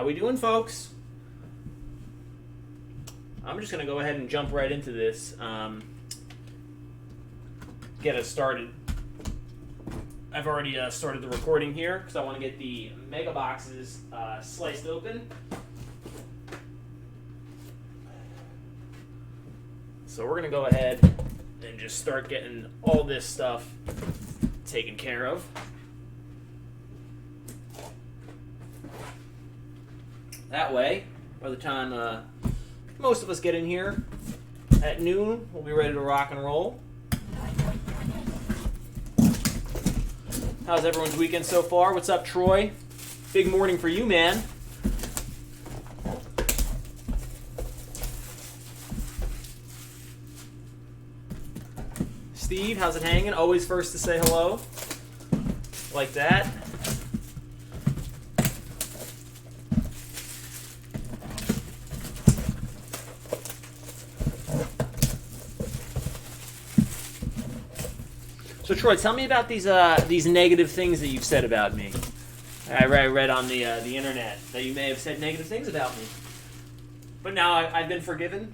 How we doing, folks? I'm just going to go ahead and jump right into this. Get us started. I've already started the recording here because I want to get the mega boxes sliced open. So we're going to go ahead and just start getting all this stuff taken care of. That way, by the time most of us get in here at noon, we'll be ready to rock and roll. How's everyone's weekend so far? What's up, Troy? Big morning for you, man. Steve, how's it hanging? Always first to say hello. Like that. So Troy, tell me about these negative things that you've said about me. I read on the internet that you may have said negative things about me, but now I've been forgiven.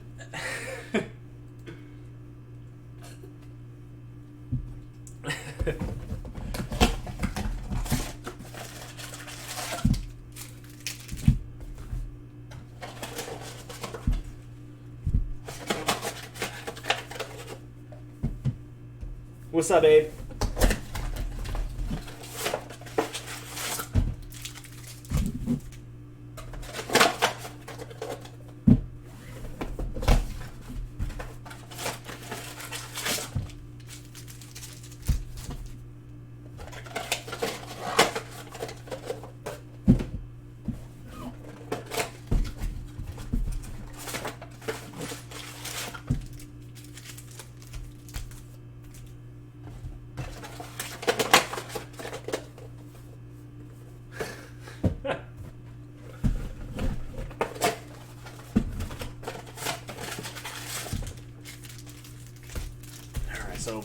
What's up, Abe? So,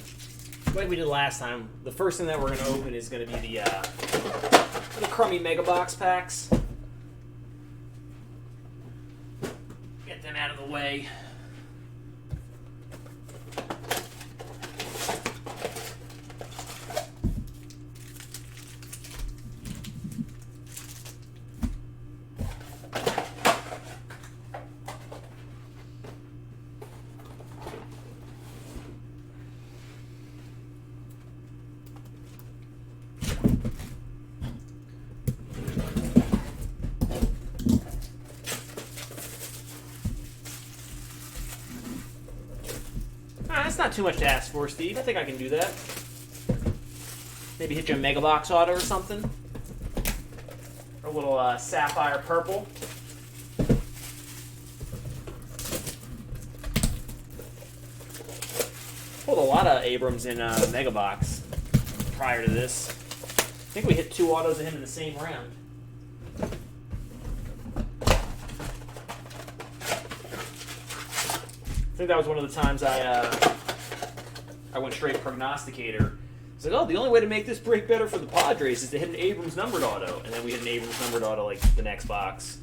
like we did last time, the first thing that we're going to open is going to be the crummy mega box packs. Get them out of the way. That's not too much to ask for, Steve. I think I can do that. Maybe hit you a Mega Box Auto or something. Or a little Sapphire Purple. Pulled a lot of Abrams in Mega Box prior to this. I think we hit 2 autos of him in the same round. I think that was one of the times I went straight prognosticator. It's like, oh, the only way to make this break better for the Padres is to hit an Abrams numbered auto, and then we hit an Abrams numbered auto like the next box.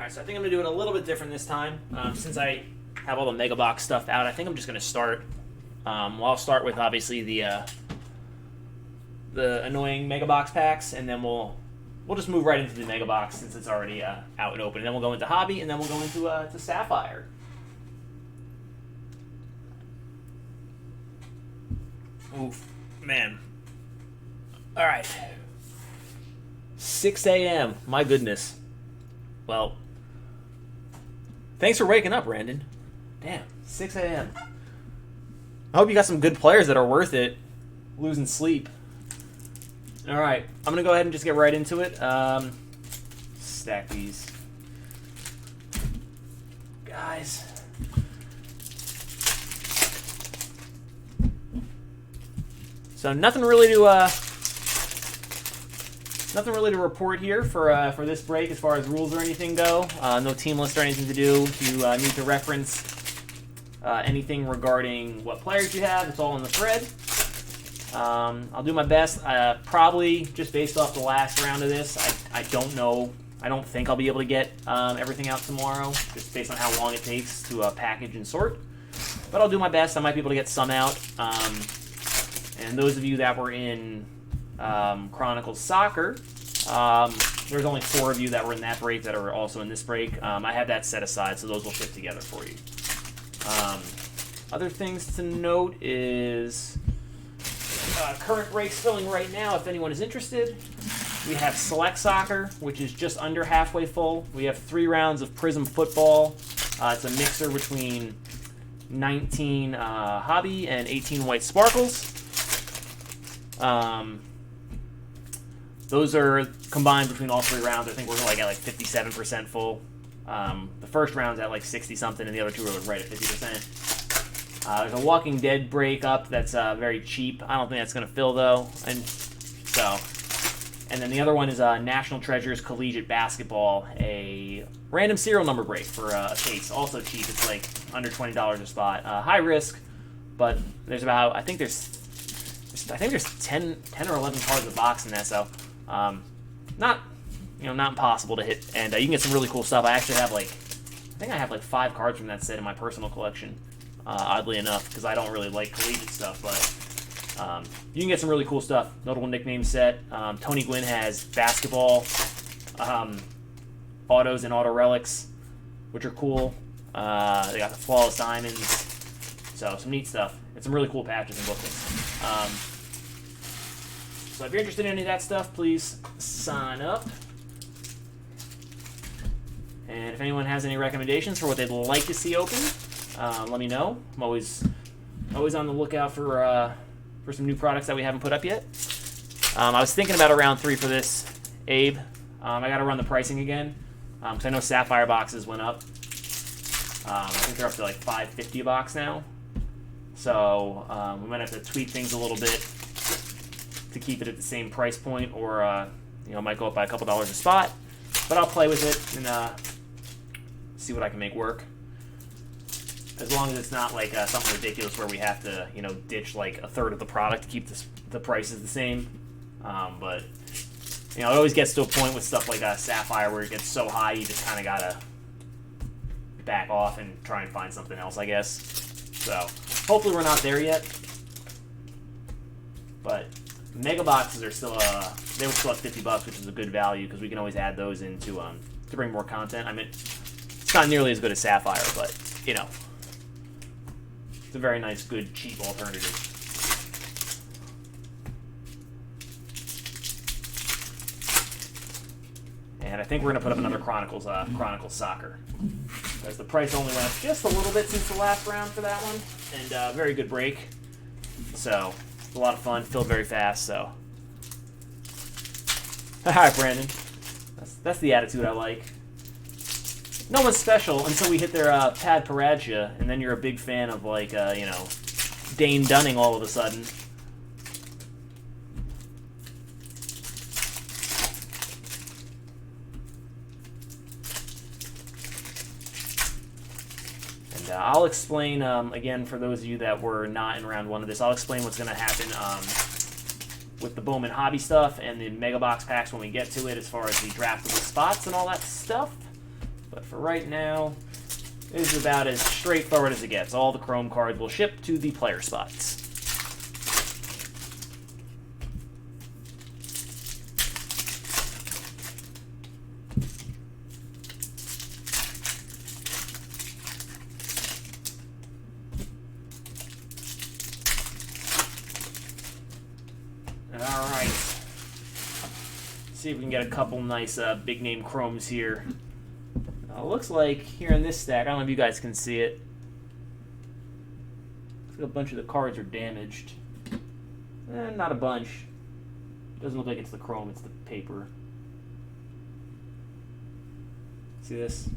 So I think I'm going to do it a little bit different this time. Since I have all the Mega Box stuff out, I think I'm just going to start. Well, I'll start with, obviously, the annoying Mega Box packs, and then we'll just move right into the Mega Box since it's already out and open. And then we'll go into Hobby, and then we'll go into to Sapphire. Oof. Man. All right. 6 a.m. My goodness. Well, thanks for waking up, Brandon. Damn, 6 a.m. I hope you got some good players that are worth it. Losing sleep. All right, I'm gonna go ahead and just get right into it. Stack these, guys. So nothing really to report here for this break as far as rules or anything go. No team list or anything to do. If you need to reference anything regarding what players you have, it's all in the thread. I'll do my best. Probably just based off the last round of this, I don't know. I don't think I'll be able to get everything out tomorrow, just based on how long it takes to package and sort. But I'll do my best. I might be able to get some out. And those of you that were in Chronicles Soccer, there's only 4 of you that were in that break that are also in this break. I have that set aside, so those will fit together for you. Other things to note is current breaks filling right now, if anyone is interested. We have Select Soccer, which is just under halfway full. We have 3 rounds of Prism Football. It's a mixer between 19 Hobby and 18 White Sparkles. Those are combined between all 3 rounds. I think we're like at 57% full. The first round's at 60 something, and the other 2 are right at 50%. There's a Walking Dead break up that's very cheap. I don't think that's gonna fill though, and then the other one is National Treasures Collegiate Basketball, a random serial number break for a case, also cheap. It's like under $20 a spot. High risk, but there's about I think there's 10 or 11 cards a box in that, so not impossible to hit. And you can get some really cool stuff. I actually have I think I have 5 cards from that set in my personal collection. Oddly enough, because I don't really like collegiate stuff, but you can get some really cool stuff. Notable nickname set. Tony Gwynn has basketball autos and auto relics, which are cool. They got the flawless diamonds, so some neat stuff. And some really cool patches and booklets. So if you're interested in any of that stuff, please sign up. And if anyone has any recommendations for what they'd like to see open, let me know. I'm always on the lookout for some new products that we haven't put up yet. I was thinking about a round 3 for this, Abe. I got to run the pricing again because I know Sapphire boxes went up. I think they're up to $5.50 a box now. So we might have to tweak things a little bit to keep it at the same price point, or might go up by a couple dollars a spot. But I'll play with it and see what I can make work. As long as it's not something ridiculous where we have to, ditch a third of the product to keep the prices the same. But it always gets to a point with stuff like Sapphire where it gets so high you just kind of gotta back off and try and find something else, I guess. So hopefully we're not there yet. But mega boxes are still they were still at $50, which is a good value because we can always add those in to bring more content. I mean, it's not nearly as good as Sapphire, but it's a very nice, good, cheap alternative. And I think we're going to put up another Chronicles Soccer. Because the price only went up just a little bit since the last round for that one. And very good break. So, it's a lot of fun, filled very fast, so. Alright, Brandon. That's the attitude I like. No one's special until we hit their Pad Paradja, and then you're a big fan of, Dane Dunning all of a sudden. And I'll explain, again, for those of you that were not in round 1 of this, I'll explain what's going to happen with the Bowman hobby stuff and the Mega Box packs when we get to it as far as the draftable spots and all that stuff. But for right now, it is about as straightforward as it gets. All the Chrome cards will ship to the player spots. See if we can get a couple nice big name chromes here. Looks like here in this stack, I don't know if you guys can see it. Looks like a bunch of the cards are damaged. Not a bunch. Doesn't look like it's the chrome, it's the paper. See this?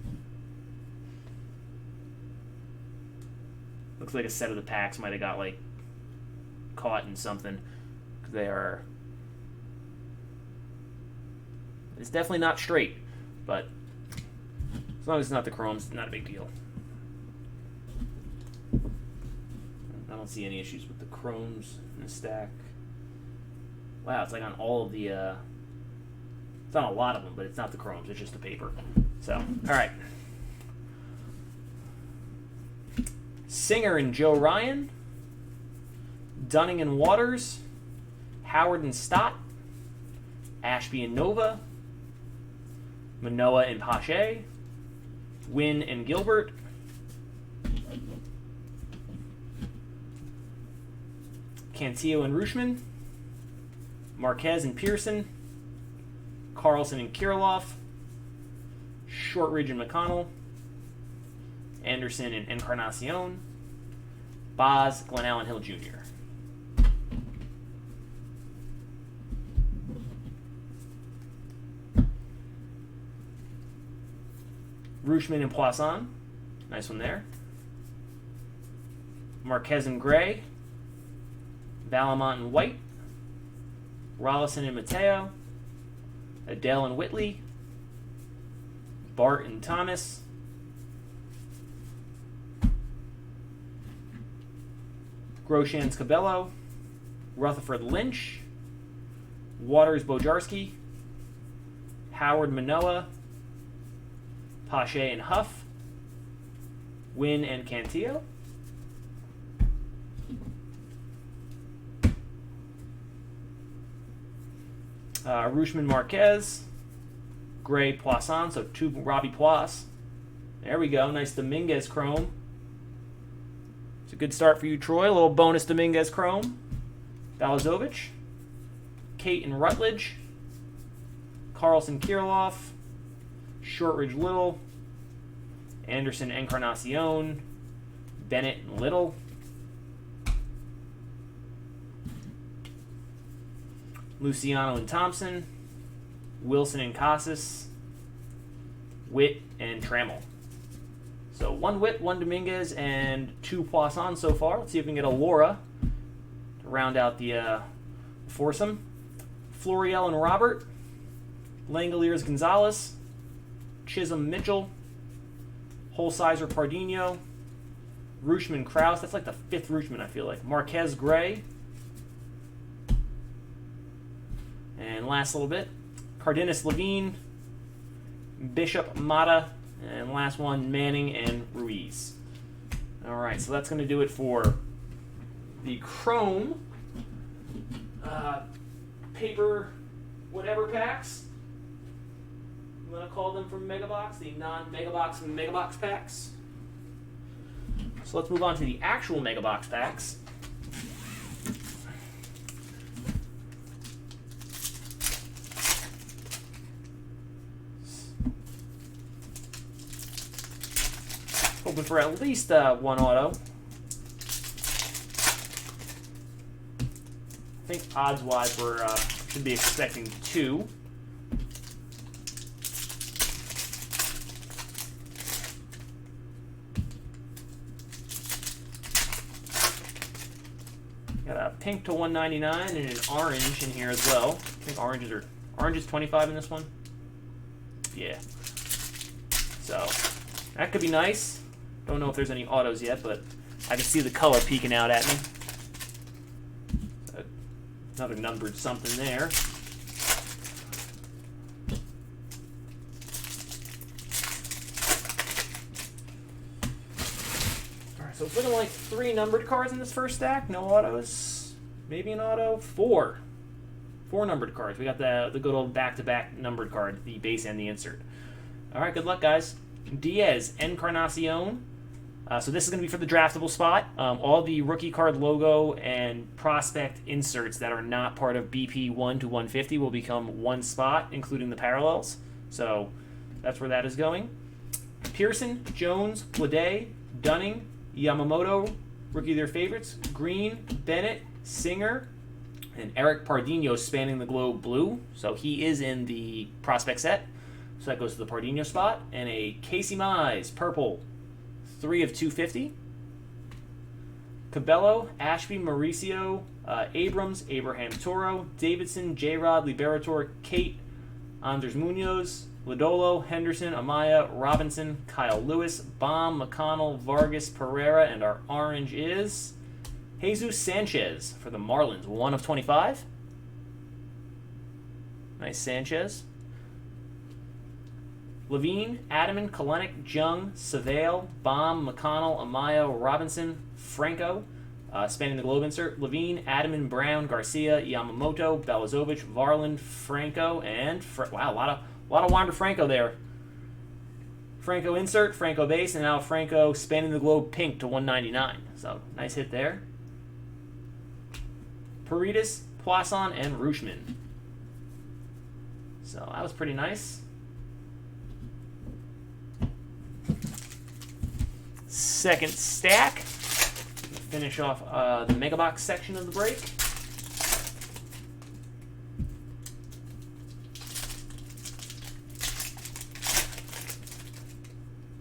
Looks like a set of the packs might have got like caught in something. They are. It's definitely not straight, but as long as it's not the chromes, it's not a big deal. I don't see any issues with the chromes in the stack. Wow, it's like on all of the. It's on a lot of them, but it's not the chromes. It's just the paper. So, all right. Singer and Joe Ryan. Dunning and Waters. Howard and Stott. Ashby and Nova. Manoa and Pache. Wynn and Gilbert. Cantillo and Rushman. Marquez and Pearson. Carlson and Kirilloff. Shortridge and McConnell. Anderson and Encarnacion. Boz, Glenallen Hill Jr. Rushman and Poisson. Nice one there. Marquez and Gray. Valamont and White. Rollison and Mateo. Adele and Whitley. Bart and Thomas. Groshans Cabello. Rutherford Lynch. Waters Bojarski. Howard Manoa. Pache and Huff. Wynn and Cantillo. Rushman Marquez. Gray Poisson, so 2 Robbie Pois. There we go, nice Dominguez chrome. It's a good start for you, Troy. A little bonus Dominguez chrome. Balazovic. Kate and Rutledge. Carlson Kirilloff. Shortridge Little. Anderson Encarnacion. Bennett and Little. Luciano and Thompson. Wilson and Casas. Witt and Trammell. So 1 Witt, 1 Dominguez, and 2 Poisson so far. Let's see if we can get a Laura to round out the foursome. Florial and Robert. Langoliers Gonzalez. Chisholm Mitchell. Holsizer Pardino. Rushman Krause. That's like the 5th Rushman, I feel like. Marquez Gray. And last little bit. Cardenas Levine. Bishop Mata. And last one, Manning and Ruiz. All right, so that's going to do it for the Chrome paper whatever packs. I'm going to call them from Megabox, the non-Megabox and Megabox packs. So let's move on to the actual Megabox packs. Hoping for at least 1 auto. I think odds-wise we're should be expecting 2. Got a pink to 199 and an orange in here as well. I think orange is 25 in this one. Yeah. So that could be nice. Don't know if there's any autos yet, but I can see the color peeking out at me. Another numbered something there. Alright, so it's looking like 3 numbered cards in this first stack. No autos. Maybe an auto. 4. 4 numbered cards. We got the good old back-to-back numbered card, the base and the insert. Alright, good luck, guys. Diaz, Encarnacion. So this is going to be for the draftable spot. All the rookie card logo and prospect inserts that are not part of BP 1 to 150 will become one spot, including the parallels. So that's where that is going. Pearson, Jones, Blade, Dunning, Yamamoto, rookie of their favorites, Green, Bennett, Singer, and Eric Pardinho spanning the globe blue. So he is in the prospect set. So that goes to the Pardinho spot. And a Casey Mize, purple, 3 of 250. Cabello, Ashby, Mauricio, Abrams, Abraham Toro, Davidson, J-Rod, Liberator, Kate, Anders Munoz, Lodolo, Henderson, Amaya, Robinson, Kyle Lewis, Baum, McConnell, Vargas, Pereira, and our orange is Jesus Sanchez for the Marlins, 1 of 25. Nice Sanchez. Levine, Adaman, Kalenic, Jung, Savale, Baum, McConnell, Amaya, Robinson, Franco, spanning the globe insert. Levine, Adaman, Brown, Garcia, Yamamoto, Belazovic, Varland, Franco, and wow, a lot of Wander Franco there. Franco insert, Franco base, and now Franco spanning the globe pink to 199. So nice hit there. Paredes, Poisson, and Rooshman. So that was pretty nice. Second stack. Finish off the Mega Box section of the break.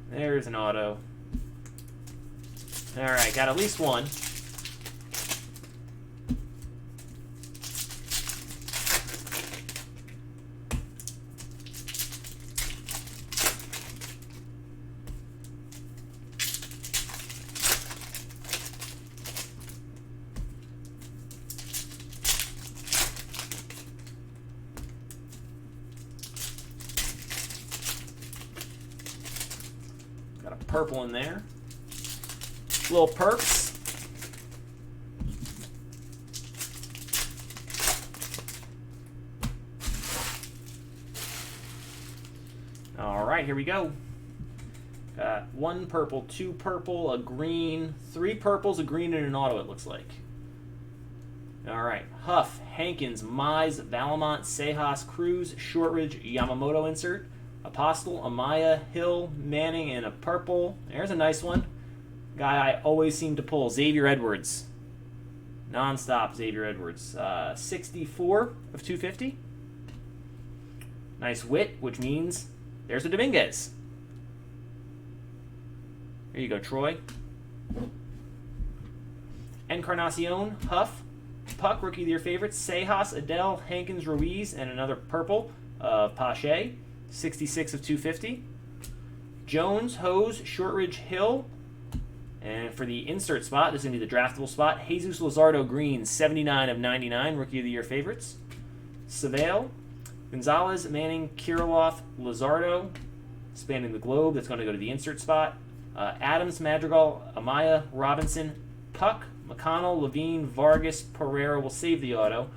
There's an auto. All right, got at least one. Got a purple in there. Little perks. All right, here we go. Got 1 purple, 2 purple, a green, 3 purples, a green, and an auto, it looks like. All right. Huff, Hankins, Mize, Valamont, Sejas, Cruz, Shortridge, Yamamoto insert. Apostle, Amaya, Hill, Manning, and a purple. There's a nice one. Guy I always seem to pull, Xavier Edwards. Non-stop Xavier Edwards. 64 of 250. Nice wit, which means there's a Dominguez. There you go, Troy. Encarnacion, Huff, Puck, rookie of your favorites, Sejas, Adele, Hankins, Ruiz, and another purple of Pache. 66 of 250. Jones, Hose, Shortridge, Hill. And for the insert spot, this is going to be the draftable spot, Jesus Luzardo Green, 79 of 99, rookie of the year favorites. Savale, Gonzalez, Manning, Kirilloff, Luzardo, spanning the globe. That's going to go to the insert spot. Adams, Madrigal, Amaya, Robinson, Puck, McConnell, Levine, Vargas, Pereira will save the auto.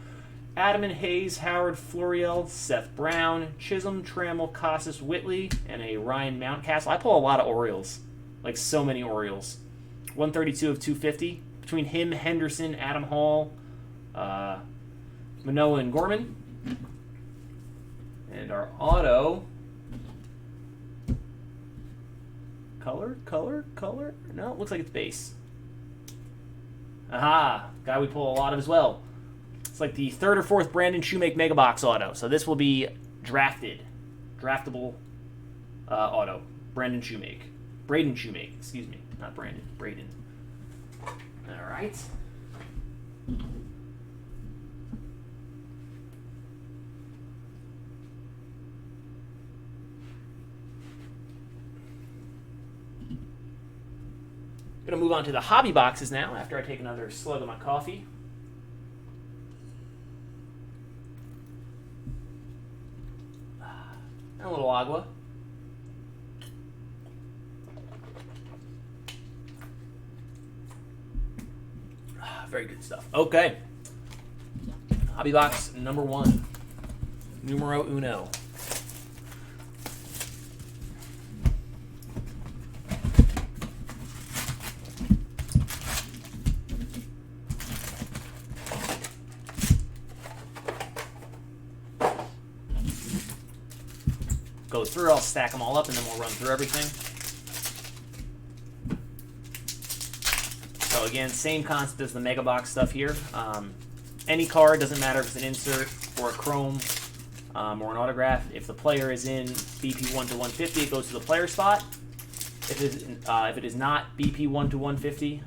Adaman, Hayes, Howard, Florial, Seth Brown, Chisholm, Trammell, Casas, Whitley, and a Ryan Mountcastle. I pull a lot of Orioles, like so many Orioles. 132 of 250. Between him, Henderson, Adam Hall, Manoah, and Gorman. And our auto... Color? No, it looks like it's base. Aha! Guy we pull a lot of as well. It's like the 3rd or 4th Brandon Shoemake Mega Box auto. So this will be draftable auto. Braden Shoemake, excuse me. Not Brandon, Braden. All right. Going to move on to the hobby boxes now after I take another slug of my coffee. And a little agua. Very good stuff. Okay. Hobby box number 1. Numero uno. through. I'll stack them all up, and then we'll run through everything. So again, same concept as the Mega Box stuff here. Any card, doesn't matter if it's an insert or a chrome or an autograph. If the player is in BP 1 to 150, it goes to the player spot. If it is not BP 1 to 150,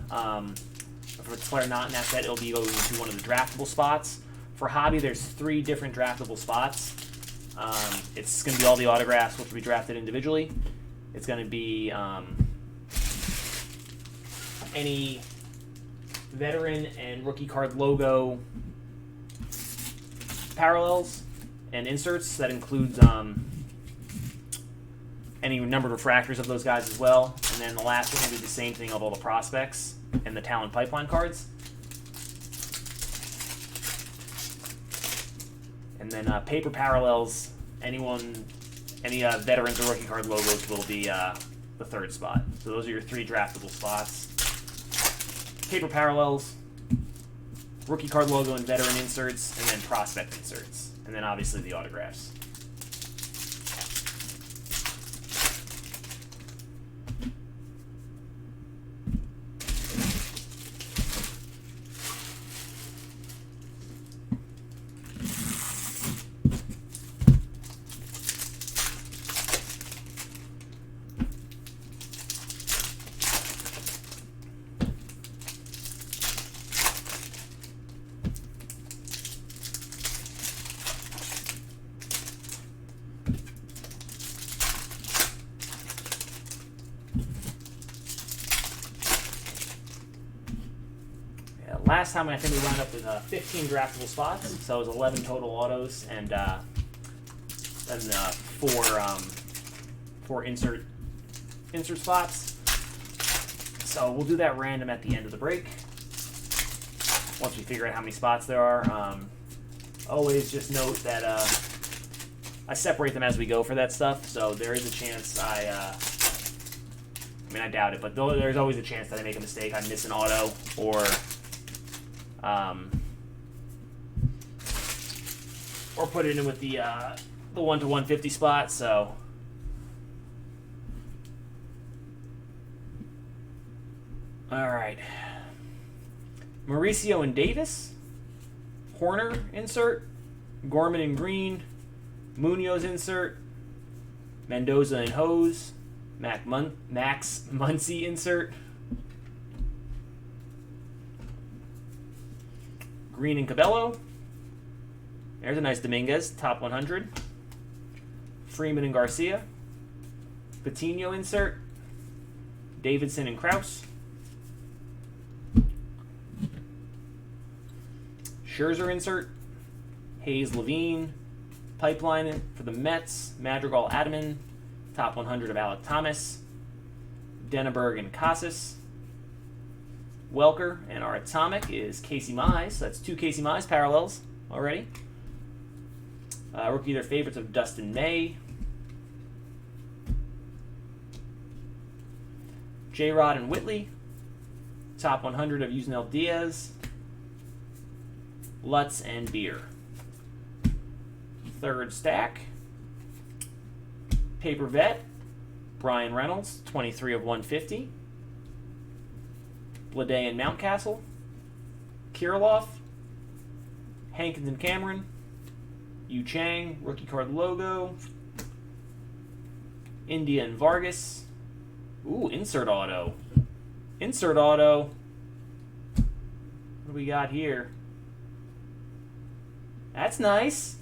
if it's a player not in that set, it'll be going to one of the draftable spots. For Hobby, there's 3 different draftable spots. It's going to be all the autographs, which will be drafted individually. It's going to be any veteran and rookie card logo parallels and inserts. That includes any numbered refractors of those guys as well. And then the last one will be the same thing of all the prospects and the talent pipeline cards. And then paper parallels, any veterans or rookie card logos will be the 3rd spot. So those are your 3 draftable spots. Paper parallels, rookie card logo and veteran inserts, and then prospect inserts. And then obviously the autographs. Last time I think we wound up with 15 draftable spots, so it was 11 total autos and then 4 insert spots. So we'll do that random at the end of the break. Once we figure out how many spots there are, always just note that I separate them as we go for that stuff. So there is a chance I doubt it, but there's always a chance that I make a mistake. I miss an auto or put it in with the 1 to 150 spot. So all right, Mauricio and Davis, Horner insert, Gorman and Green, Munoz insert, Mendoza and Hose, Max Muncy insert, Green and Cabello. There's a nice Dominguez, top 100. Freeman and Garcia. Patino insert. Davidson and Krause. Scherzer insert. Hayes Levine. Pipeline for the Mets. Madrigal Adaman. Top 100 of Alec Thomas. Denneberg and Casas. Welker, and our atomic is Casey Mize. So that's 2 Casey Mize parallels already. Rookie their favorites of Dustin May. J-Rod and Whitley. Top 100 of Yusnel Diaz. Lutz and Beer. 3rd stack. Paper Vet. Brian Reynolds, 23 of 150. Blade and Mountcastle. Kirilloff. Hankins and Cameron. Yu Chang, rookie card logo. India and Vargas. Ooh, insert auto. Insert auto. What do we got here? That's nice.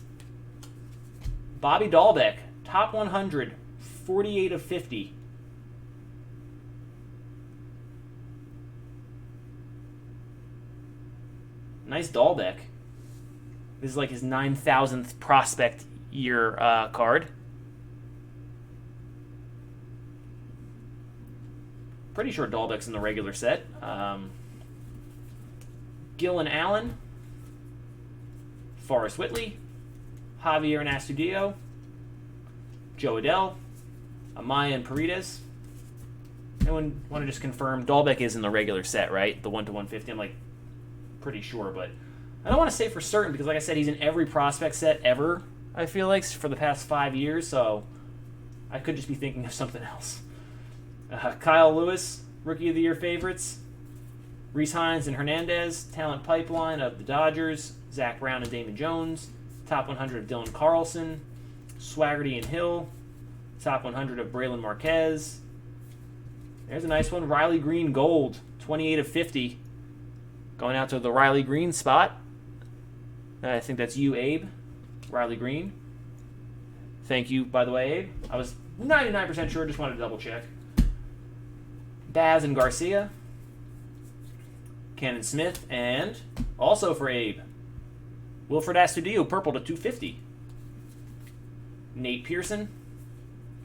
Bobby Dahlbeck, top 100, 48 of 50. Nice Dahlbeck. This is like his 9,000th prospect year card. Pretty sure Dahlbeck's in the regular set. Gill and Allen. Forrest Whitley. Javier and Astudillo. Joe Adell. Amaya and Paredes. Anyone want to just confirm? Dahlbeck is in the regular set, right? The 1 to 150. I'm like pretty sure, but I don't want to say for certain because, like I said, he's in every prospect set ever, I feel like, for the past 5 years. So I could just be thinking of something else. Kyle Lewis, Rookie of the Year favorites. Rhys Hines and Hernandez, talent pipeline of the Dodgers. Zach Brown and Damon Jones. Top 100 of Dylan Carlson. Swaggerty and Hill. Top 100 of Braylon Marquez. There's a nice one. Riley Green Gold, 28 of 50. Going out to the Riley Green spot. I think that's you, Abe. Riley Green. Thank you, by the way, Abe. I was 99% sure, just wanted to double check. Baz and Garcia. Cannon Smith, and also for Abe, Wilfred Astudillo, purple to 250. Nate Pearson,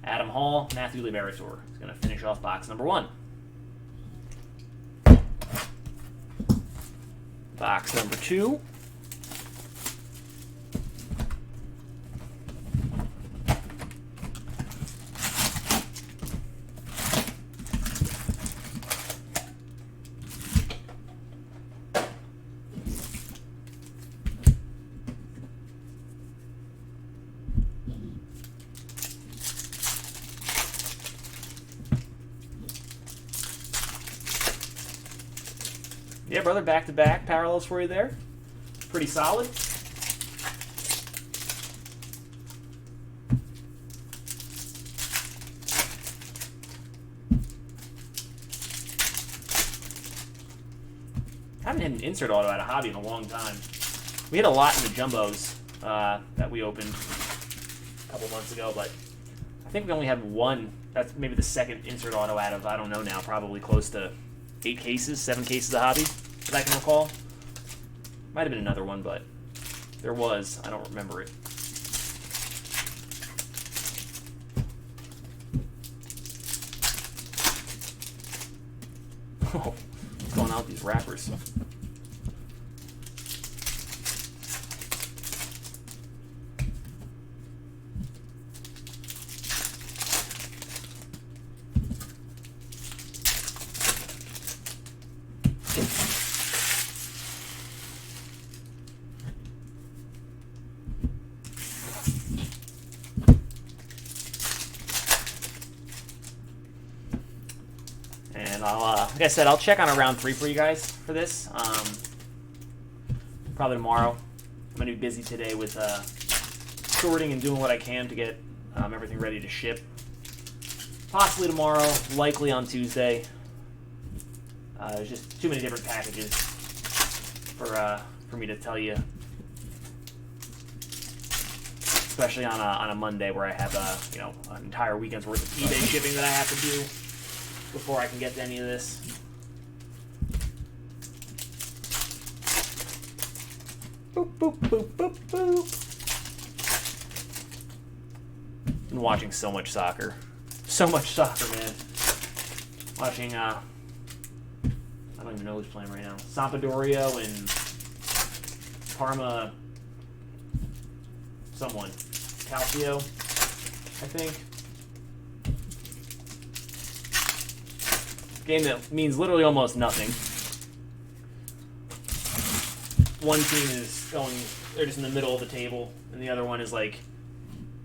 Adam Hall, Matthew Liberatore. He's going to finish off box number 1. Box number 2. Yeah, brother, back-to-back parallels for you there. Pretty solid. Haven't had an insert auto out of hobby in a long time. We had a lot in the jumbos that we opened a couple months ago, but I think we only had one. That's maybe the second insert auto out of, I don't know now, probably close to 8 cases, 7 cases of hobby, if I can recall. Might have been another one, but there was. I don't remember it. Oh, what's going on with these wrappers? And like I said, I'll check on a round 3 for you guys for this. Probably tomorrow. I'm going to be busy today with sorting and doing what I can to get everything ready to ship. Possibly tomorrow, likely on Tuesday. There's just too many different packages for me to tell you. Especially on a Monday where I have an entire weekend's worth of eBay shipping that I have to do before I can get to any of this. Boop, boop, boop, boop, boop. Been watching so much soccer. So much soccer, man. Watching, I don't even know who's playing right now. Sampdoria and Parma, someone. Calcio, I think. Game that means literally almost nothing. One team is going, they're just in the middle of the table, and the other one is like, it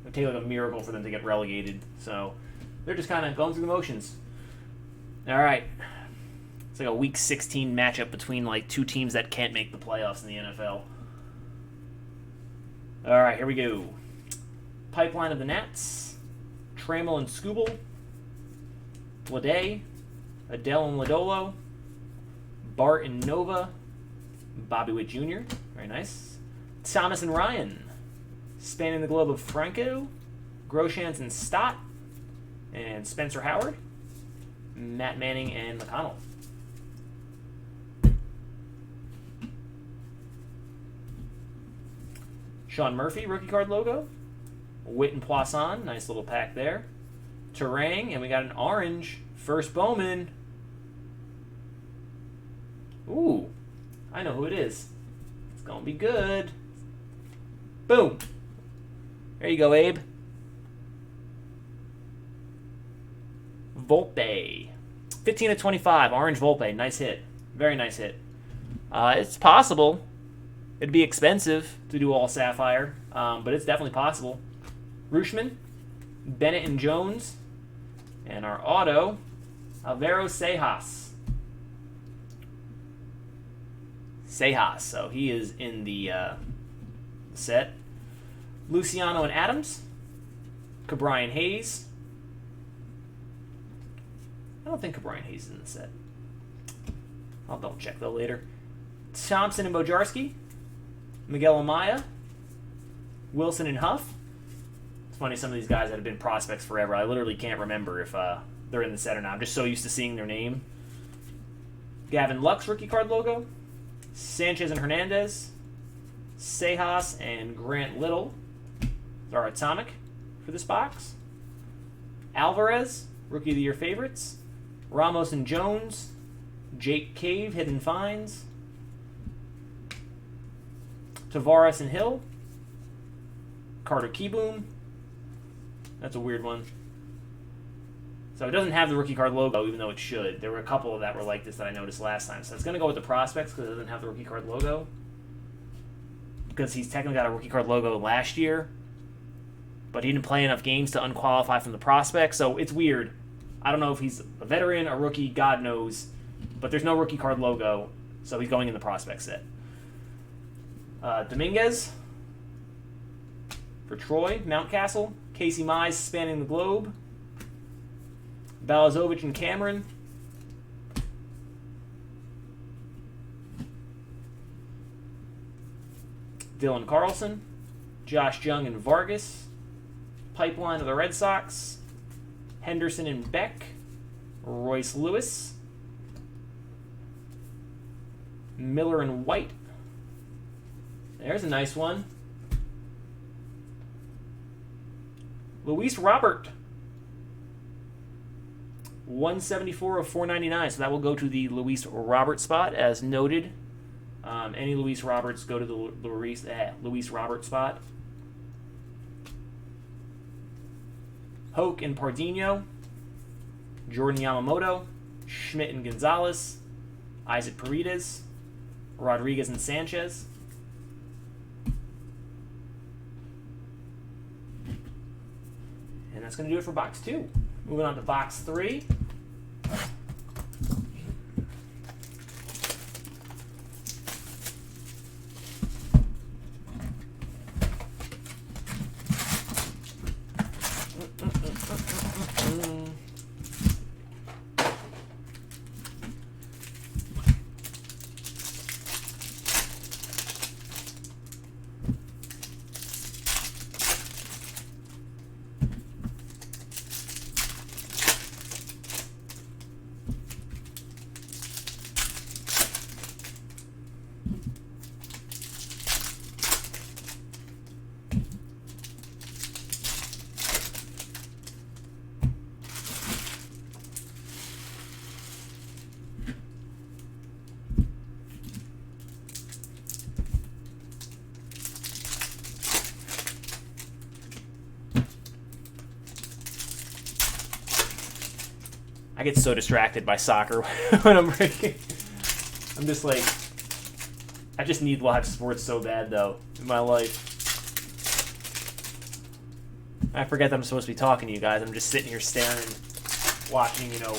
would take like a miracle for them to get relegated. So they're just kind of going through the motions. All right. It's like a Week 16 matchup between like 2 teams that can't make the playoffs in the NFL. All right, here we go. Pipeline of the Nats. Trammell and Skubal. Bleday. Adele and Lodolo. Bart and Nova. Bobby Witt Jr. Very nice. Thomas and Ryan. Spanning the globe of Franco. Groshans and Stott. And Spencer Howard. Matt Manning and McConnell. Sean Murphy, rookie card logo. Witt and Poisson, nice little pack there. Terang, and we got an orange. First Bowman. Ooh, I know who it is. It's going to be good. Boom. There you go, Abe. Volpe. 15 of 25, orange Volpe. Nice hit. Very nice hit. It's possible. It'd be expensive to do all Sapphire, but it's definitely possible. Rooshman, Bennett and Jones. And our auto, Alvaro Seijas. So he is in the set. Luciano and Adams. Cabrian Hayes. I don't think Cabrian Hayes is in the set. I'll double check though later. Thompson and Bojarski. Miguel Amaya. Wilson and Huff. It's funny, some of these guys that have been prospects forever, I literally can't remember if they're in the set or not. I'm just so used to seeing their name. Gavin Lux, rookie card logo. Sanchez and Hernandez. Seijas and Grant Little are atomic for this box. Alvarez, rookie of the year favorites. Ramos and Jones. Jake Cave, hidden finds. Tavares and Hill. Carter Keyboom. That's a weird one. So it doesn't have the rookie card logo, even though it should. There were a couple that were like this that I noticed last time. So it's going to go with the prospects because it doesn't have the rookie card logo. Because he's technically got a rookie card logo last year. But he didn't play enough games to unqualify from the prospects. So it's weird. I don't know if he's a veteran, a rookie, God knows. But there's no rookie card logo. So he's going in the prospect set. Dominguez for Troy, Mountcastle. Casey Mize spanning the globe. Balazovic and Cameron. Dylan Carlson. Josh Jung and Vargas. Pipeline of the Red Sox. Henderson and Beck. Royce Lewis. Miller and White. There's a nice one. Luis Robert. 174 of 499. So that will go to the Luis Robert spot, as noted. Any Luis Roberts go to the Luis Robert spot. Hoke and Pardinho. Jordan Yamamoto. Schmidt and Gonzalez. Isaac Paredes. Rodriguez and Sanchez. And that's going to do it for box 2. Moving on to box 3. I get so distracted by soccer when I'm breaking. I'm just like, I just need live sports so bad, though, in my life. I forget that I'm supposed to be talking to you guys. I'm just sitting here staring, watching, you know,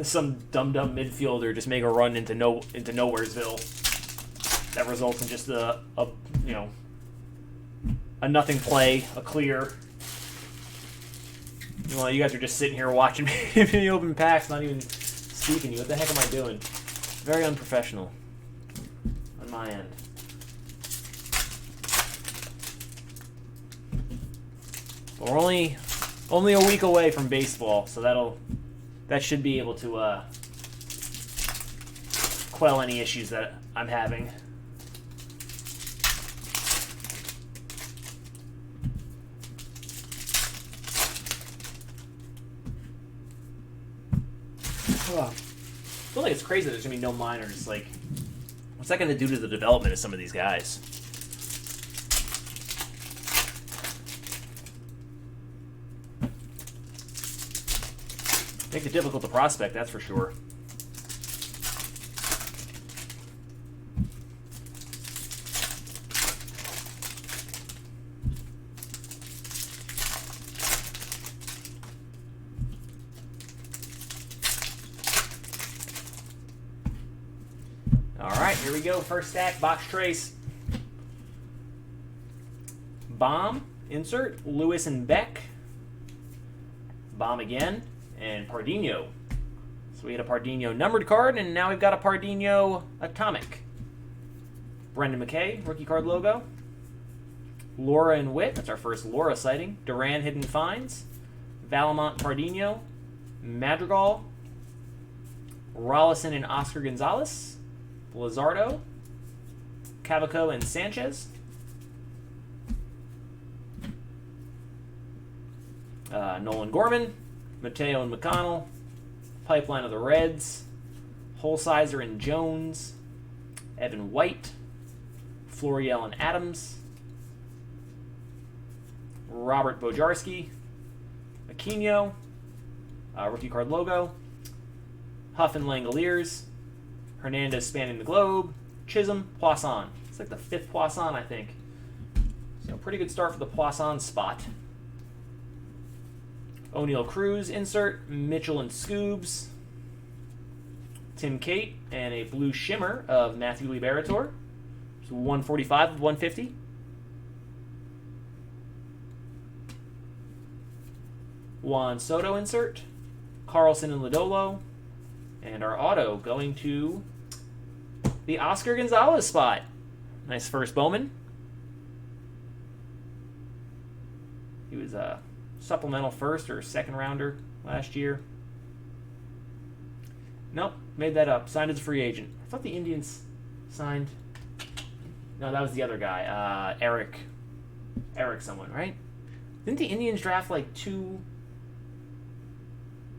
some dumb midfielder just make a run into Nowheresville. That results in just a nothing play, a clear. Well, you guys are just sitting here watching me open packs, not even speaking to you. What the heck am I doing? Very unprofessional on my end. But we're only a week away from baseball, so that should be able to quell any issues that I'm having. I feel like it's crazy that there's going to be no minors. Like, what's that going to do to the development of some of these guys? Make it difficult to prospect, that's for sure. All right, here we go. First stack, box trace. Bomb, insert, Lewis and Beck. Bomb again, and Pardinho. So we had a Pardinho numbered card, and now we've got a Pardinho atomic. Brendan McKay, rookie card logo. Laura and Witt, that's our first Laura sighting. Duran, Hidden Finds. Valamont, Pardinho. Madrigal. Rollison and Oscar Gonzalez. Lizardo. Cavaco and Sanchez. Nolan Gorman. Mateo and McConnell. Pipeline of the Reds. Holsizer and Jones. Evan White. Florial and Adams. Robert Bojarski. Aquino. Rookie card logo. Huff and Langoliers. Hernandez spanning the globe. Chisholm. Poisson. It's like the 5th Poisson, I think. So pretty good start for the Poisson spot. O'Neill Cruz insert. Mitchell and Scoobs. Tim Cate and a blue shimmer of Matthew Liberator. So 145 of 150. Juan Soto insert. Carlson and Lodolo. And our auto going to the Oscar Gonzalez spot. Nice first Bowman. He was a supplemental first or second rounder last year. Nope, made that up. Signed as a free agent. I thought the Indians signed. No, that was the other guy. Eric someone, right? Didn't the Indians draft like two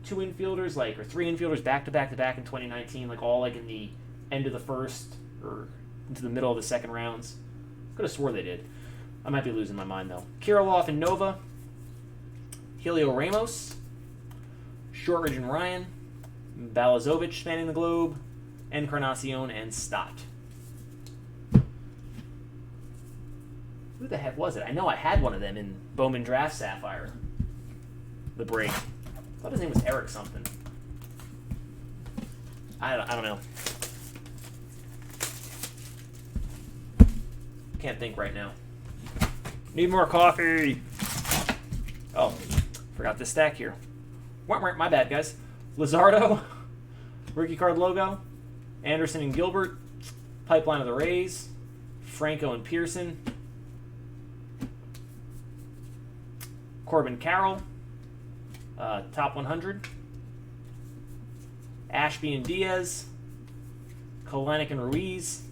infielders, like, or 3 infielders back to back in 2019, like all like in the end of the first or into the middle of the second rounds? Could have swore they did. I might be losing my mind though. Kirilloff and Nova. Helio Ramos. Shortridge and Ryan. Balazovic spanning the globe. Encarnacion and Stott. Who the heck was it? I know I had one of them in Bowman Draft Sapphire. The break. I thought his name was Eric something. I don't know. Can't think right now. Need more coffee. Oh, forgot this stack here. My bad, guys. Lizardo, rookie card logo. Anderson and Gilbert. Pipeline of the Rays. Franco and Pearson. Corbin Carroll. Top 100. Ashby and Diaz. Kalenic and Ruiz.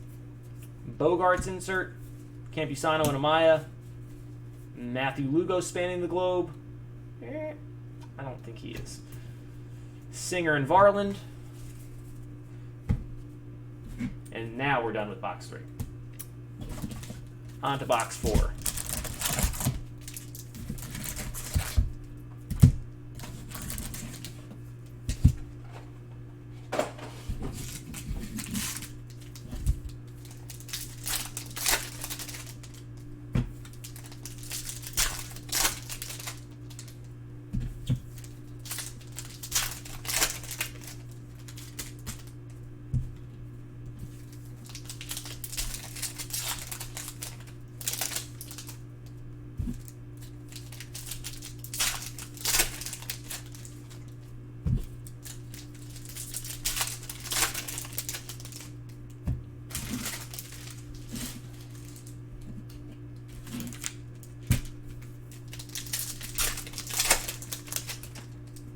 Bogarts insert. Campusano and Amaya. Matthew Lugo spanning the globe. I don't think he is. Singer and Varland. And now we're done with box 3. On to box 4.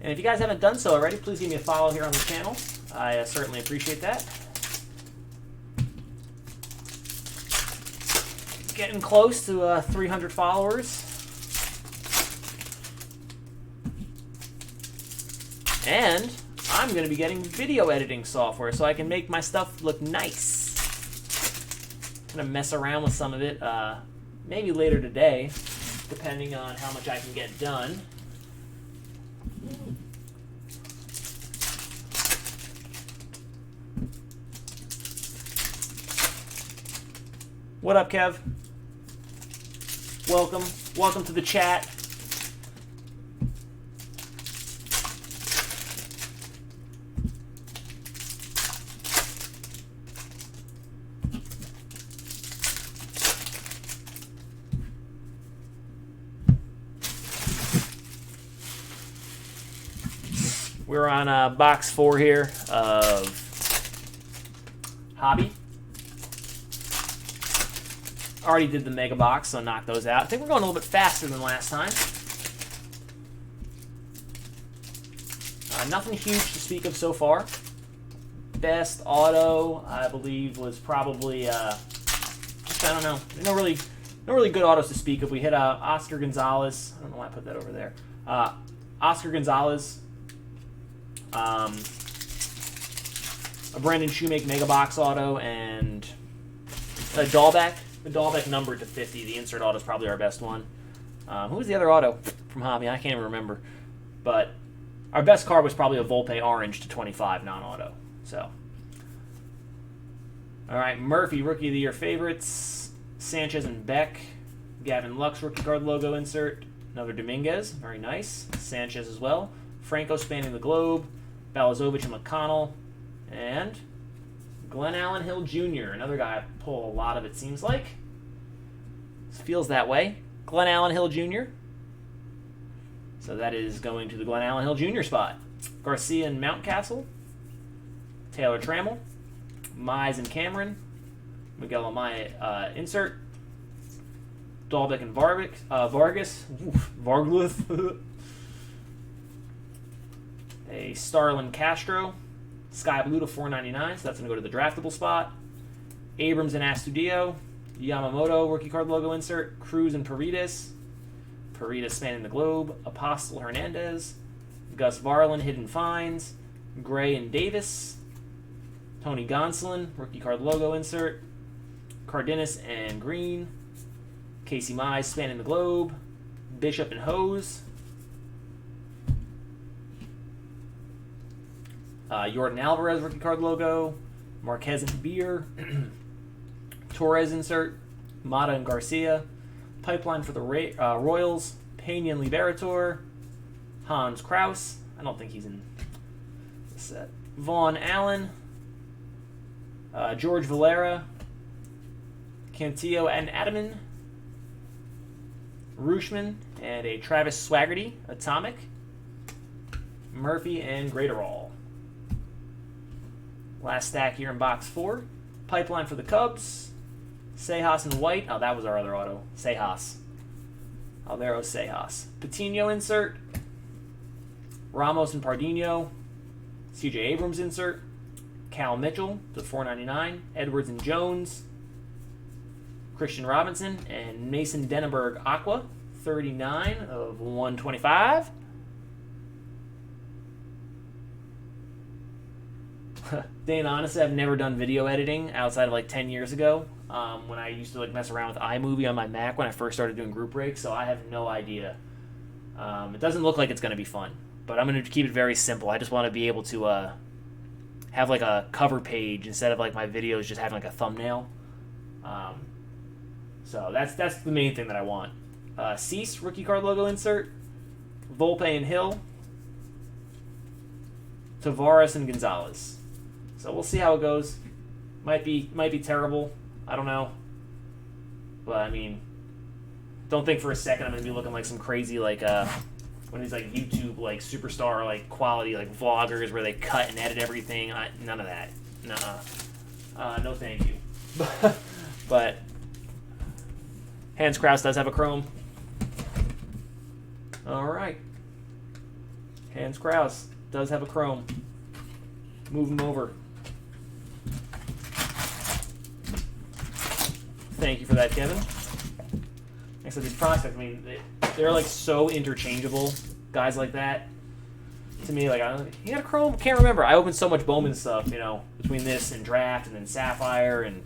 And if you guys haven't done so already, please give me a follow here on the channel. I certainly appreciate that. Getting close to 300 followers. And I'm going to be getting video editing software so I can make my stuff look nice. I'm going to mess around with some of it maybe later today, depending on how much I can get done. What up, Kev? Welcome. Welcome to the chat. We're on box 4 here of Hobby. Already did the mega box, so knock those out. I think we're going a little bit faster than last time. Nothing huge to speak of so far. Best auto, I believe, was probably I don't know. No really good autos to speak of. We hit Oscar Gonzalez. I don't know why I put that over there. Oscar Gonzalez. A Brennan Shoemake Mega Box auto and a Dahlbeck. The Dahlbeck numbered to 50. The insert auto is probably our best one. Who was the other auto from Hobby? I can't even remember. But our best card was probably a Volpe Orange to 25 non-auto. So, all right, Murphy, Rookie of the Year favorites. Sanchez and Beck. Gavin Lux, rookie card logo insert. Another Dominguez, very nice. Sanchez as well. Franco spanning the globe. Balazovic and McConnell. And Glenn Allen Hill Jr., another guy I pull a lot of, it seems like. It feels that way. Glenn Allen Hill Jr. So that is going to the Glenn Allen Hill Jr. spot. Garcia and Mountcastle. Taylor Trammell. Mize and Cameron. Miguel Amaya insert. Dahlbeck and Vargas. Vargas. A Starlin Castro. Sky Blue to 499, so that's going to go to the draftable spot. Abrams and Astudillo. Yamamoto, rookie card logo insert. Cruz and Paredes. Paredes spanning the globe. Apostle Hernandez. Gus Varlin, Hidden Finds. Gray and Davis. Tony Gonsolin, rookie card logo insert. Cardenas and Green. Casey Mize, spanning the globe. Bishop and Hose. Jordan Alvarez, rookie card logo. Marquez and Beer. Torres insert. Mata and Garcia. Pipeline for the Royals. Pena and Liberator. Hans Kraus. I don't think he's in the set. Vaughn Allen. George Valera. Cantillo and Adaman. Rooshman. And a Travis Swaggerty. Atomic. Murphy and Graterol. Last stack here in box 4. Pipeline for the Cubs. Sejas and White. Oh, that was our other auto. Sejas. Alvaro Sejas. Patino insert. Ramos and Pardinho. CJ Abrams insert. Cal Mitchell to 499. Edwards and Jones. Christian Robinson and Mason Denneberg Aqua. 39 of 125. Dane, honestly, I've never done video editing outside of like 10 years ago when I used to like mess around with iMovie on my Mac when I first started doing group breaks, so I have no idea. It doesn't look like it's going to be fun, but I'm going to keep it very simple. I just want to be able to have like a cover page instead of like my videos just having like a thumbnail. So that's the main thing that I want. Cease, rookie card logo insert. Volpe and Hill. Tavares and Gonzalez. So we'll see how it goes. Might be terrible. I don't know. But I mean, don't think for a second I'm gonna be looking like some crazy like one of these like YouTube like superstar like quality like vloggers where they cut and edit everything. None of that. Nuh-uh. No thank you. But Hans Kraus does have a chrome. All right. Hans Kraus does have a chrome. Move him over. Thank you for that, Kevin. Like I said, these prospects, I mean, they're like so interchangeable. Guys like that. To me, like, you got a chrome? Can't remember. I opened so much Bowman stuff, you know, between this and Draft and then Sapphire, and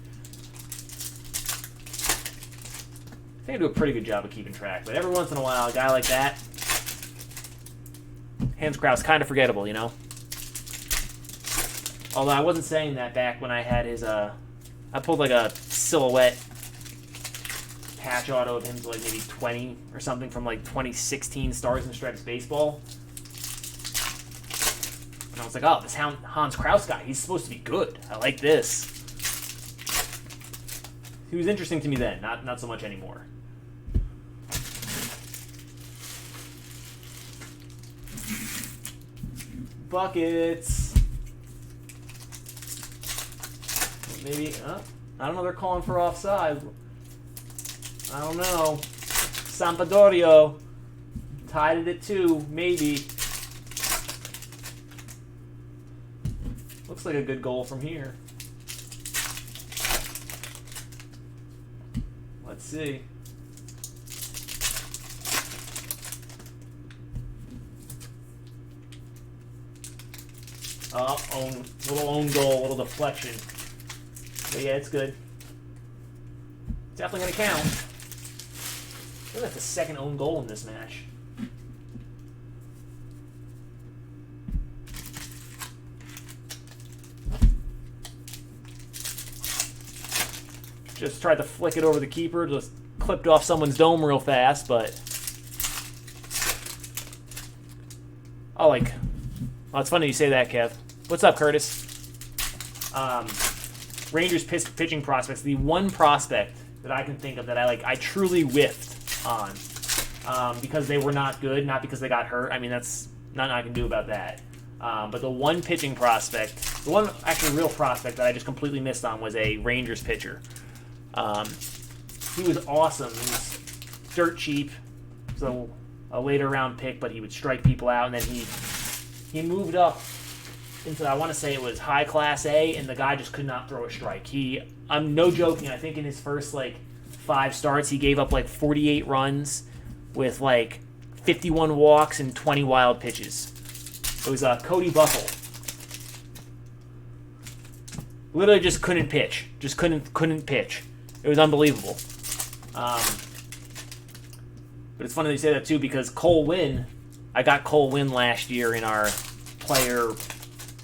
I think I do a pretty good job of keeping track. But every once in a while, a guy like that, Hans Kraus, kind of forgettable, you know? Although I wasn't saying that back when I had his, I pulled like a silhouette patch auto of him to like maybe 20 or something from like 2016 Stars and Stripes Baseball. And I was like, oh, this Hans Kraus guy, he's supposed to be good. I like this. He was interesting to me then, not so much anymore. buckets. Maybe, I don't know, they're calling for offside. I don't know. Sampadoria tied it at 2, maybe. Looks like a good goal from here. Let's see. Little own goal, little deflection. But yeah, it's good. Definitely going to count. I think that's the second own goal in this match. Just tried to flick it over the keeper, just clipped off someone's dome real fast, but... Oh, it's funny you say that, Kev. What's up, Curtis? Rangers pitching prospects. The one prospect that I can think of that I truly whiffed on because they were not good, not because they got hurt. I mean, that's nothing I can do about that. But the one pitching prospect, the one actually real prospect that I just completely missed on was a Rangers pitcher. He was awesome. He was dirt cheap, so a later round pick, but he would strike people out, and then he moved up into, I want to say it was high class A, and the guy just could not throw a strike. I'm no joking, I think in his first 5 starts he gave up 48 runs with 51 walks and 20 wild pitches. It was Cody Buckle. Literally just couldn't pitch. Just couldn't pitch. It was unbelievable. But it's funny that you say that too, because Cole Winn, I got Cole Winn last year in our player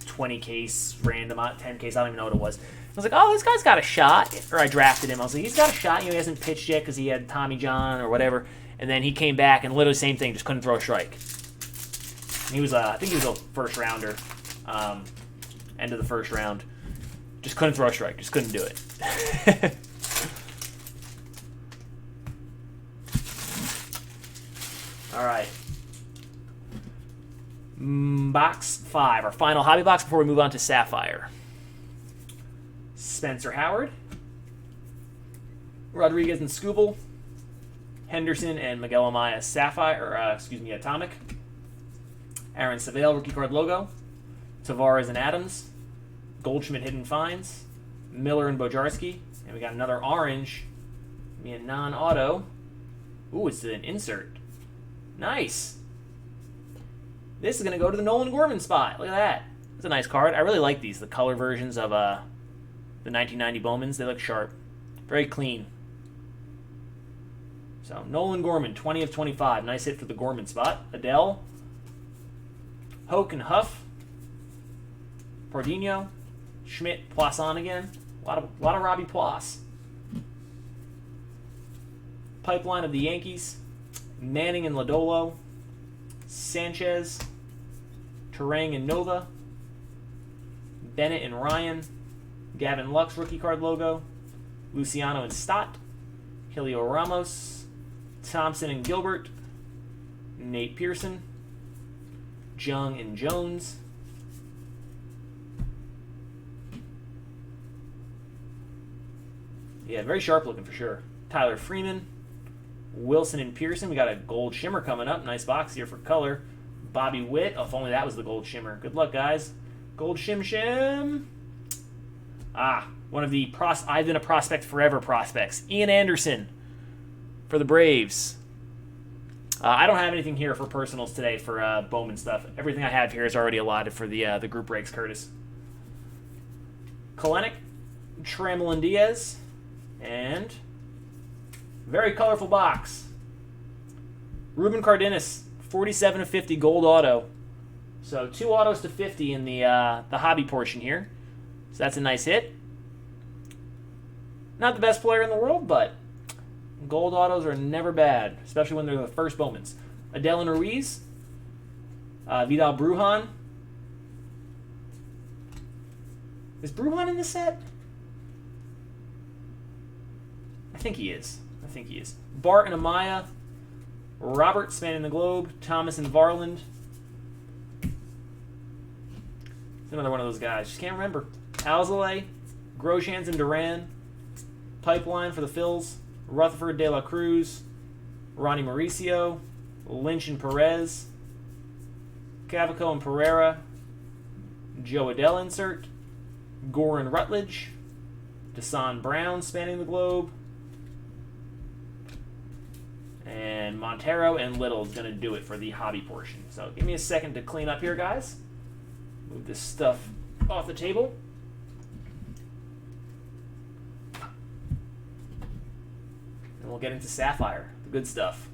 20 case, random 10 case, I don't even know what it was. I was like, oh, this guy's got a shot. Or I drafted him. I was like, he's got a shot. He hasn't pitched yet because he had Tommy John or whatever. And then he came back and literally same thing, just couldn't throw a strike. And he was, I think he was a first rounder, end of the first round. Just couldn't throw a strike. Just couldn't do it. All right. Box 5, our final hobby box before we move on to Sapphire. Spencer Howard, Rodriguez and Skubal, Henderson and Miguel Amaya Sapphire, Atomic. Aaron Savale, rookie card logo. Tavares and Adams. Goldschmidt, Hidden Finds. Miller and Bojarski. And we got another orange. Be a non-auto. Ooh, it's an insert. Nice. This is going to go to the Nolan Gorman spot. Look at that. It's a nice card. I really like these, the color versions of the 1990 Bowmans. They look sharp. Very clean. So, Nolan Gorman, 20 of 25. Nice hit for the Gorman spot. Adele. Hoke and Huff. Pardinho. Schmidt, Poisson again. A lot of Robbie Pois. Pipeline of the Yankees. Manning and Lodolo. Sanchez. Terang and Nova. Bennett and Ryan. Gavin Lux, rookie card logo. Luciano and Stott. Helio Ramos. Thompson and Gilbert. Nate Pearson. Jung and Jones. Yeah, very sharp looking for sure. Tyler Freeman. Wilson and Pearson. We got a gold shimmer coming up. Nice box here for color. Bobby Witt. Oh, if only that was the gold shimmer. Good luck, guys. Gold shim. One of the I've been a prospect forever prospects. Ian Anderson for the Braves. I don't have anything here for personals today for Bowman stuff. Everything I have here is already allotted for the group breaks, Curtis. Kalenic, Trammell Diaz, and very colorful box. Ruben Cardenas, 47 of 50 gold auto. So 2 autos to 50 in the hobby portion here. So that's a nice hit. Not the best player in the world, but gold autos are never bad, especially when they're the first Bowmans. Adele and Ruiz. Vidal Brujan. Is Brujan in the set? I think he is. Bart and Amaya. Robert spanning the globe. Thomas and Varland. Another one of those guys. Just can't remember. Alzolay, Grosjeans and Duran, Pipeline for the Phils, Rutherford, De La Cruz, Ronnie Mauricio, Lynch and Perez, Cavaco and Pereira, Joe Adell insert, Gore and Rutledge, Desan Brown spanning the globe, and Montero and Little is going to do it for the hobby portion. So give me a second to clean up here, guys. Move this stuff off the table. And we'll get into Sapphire, the good stuff.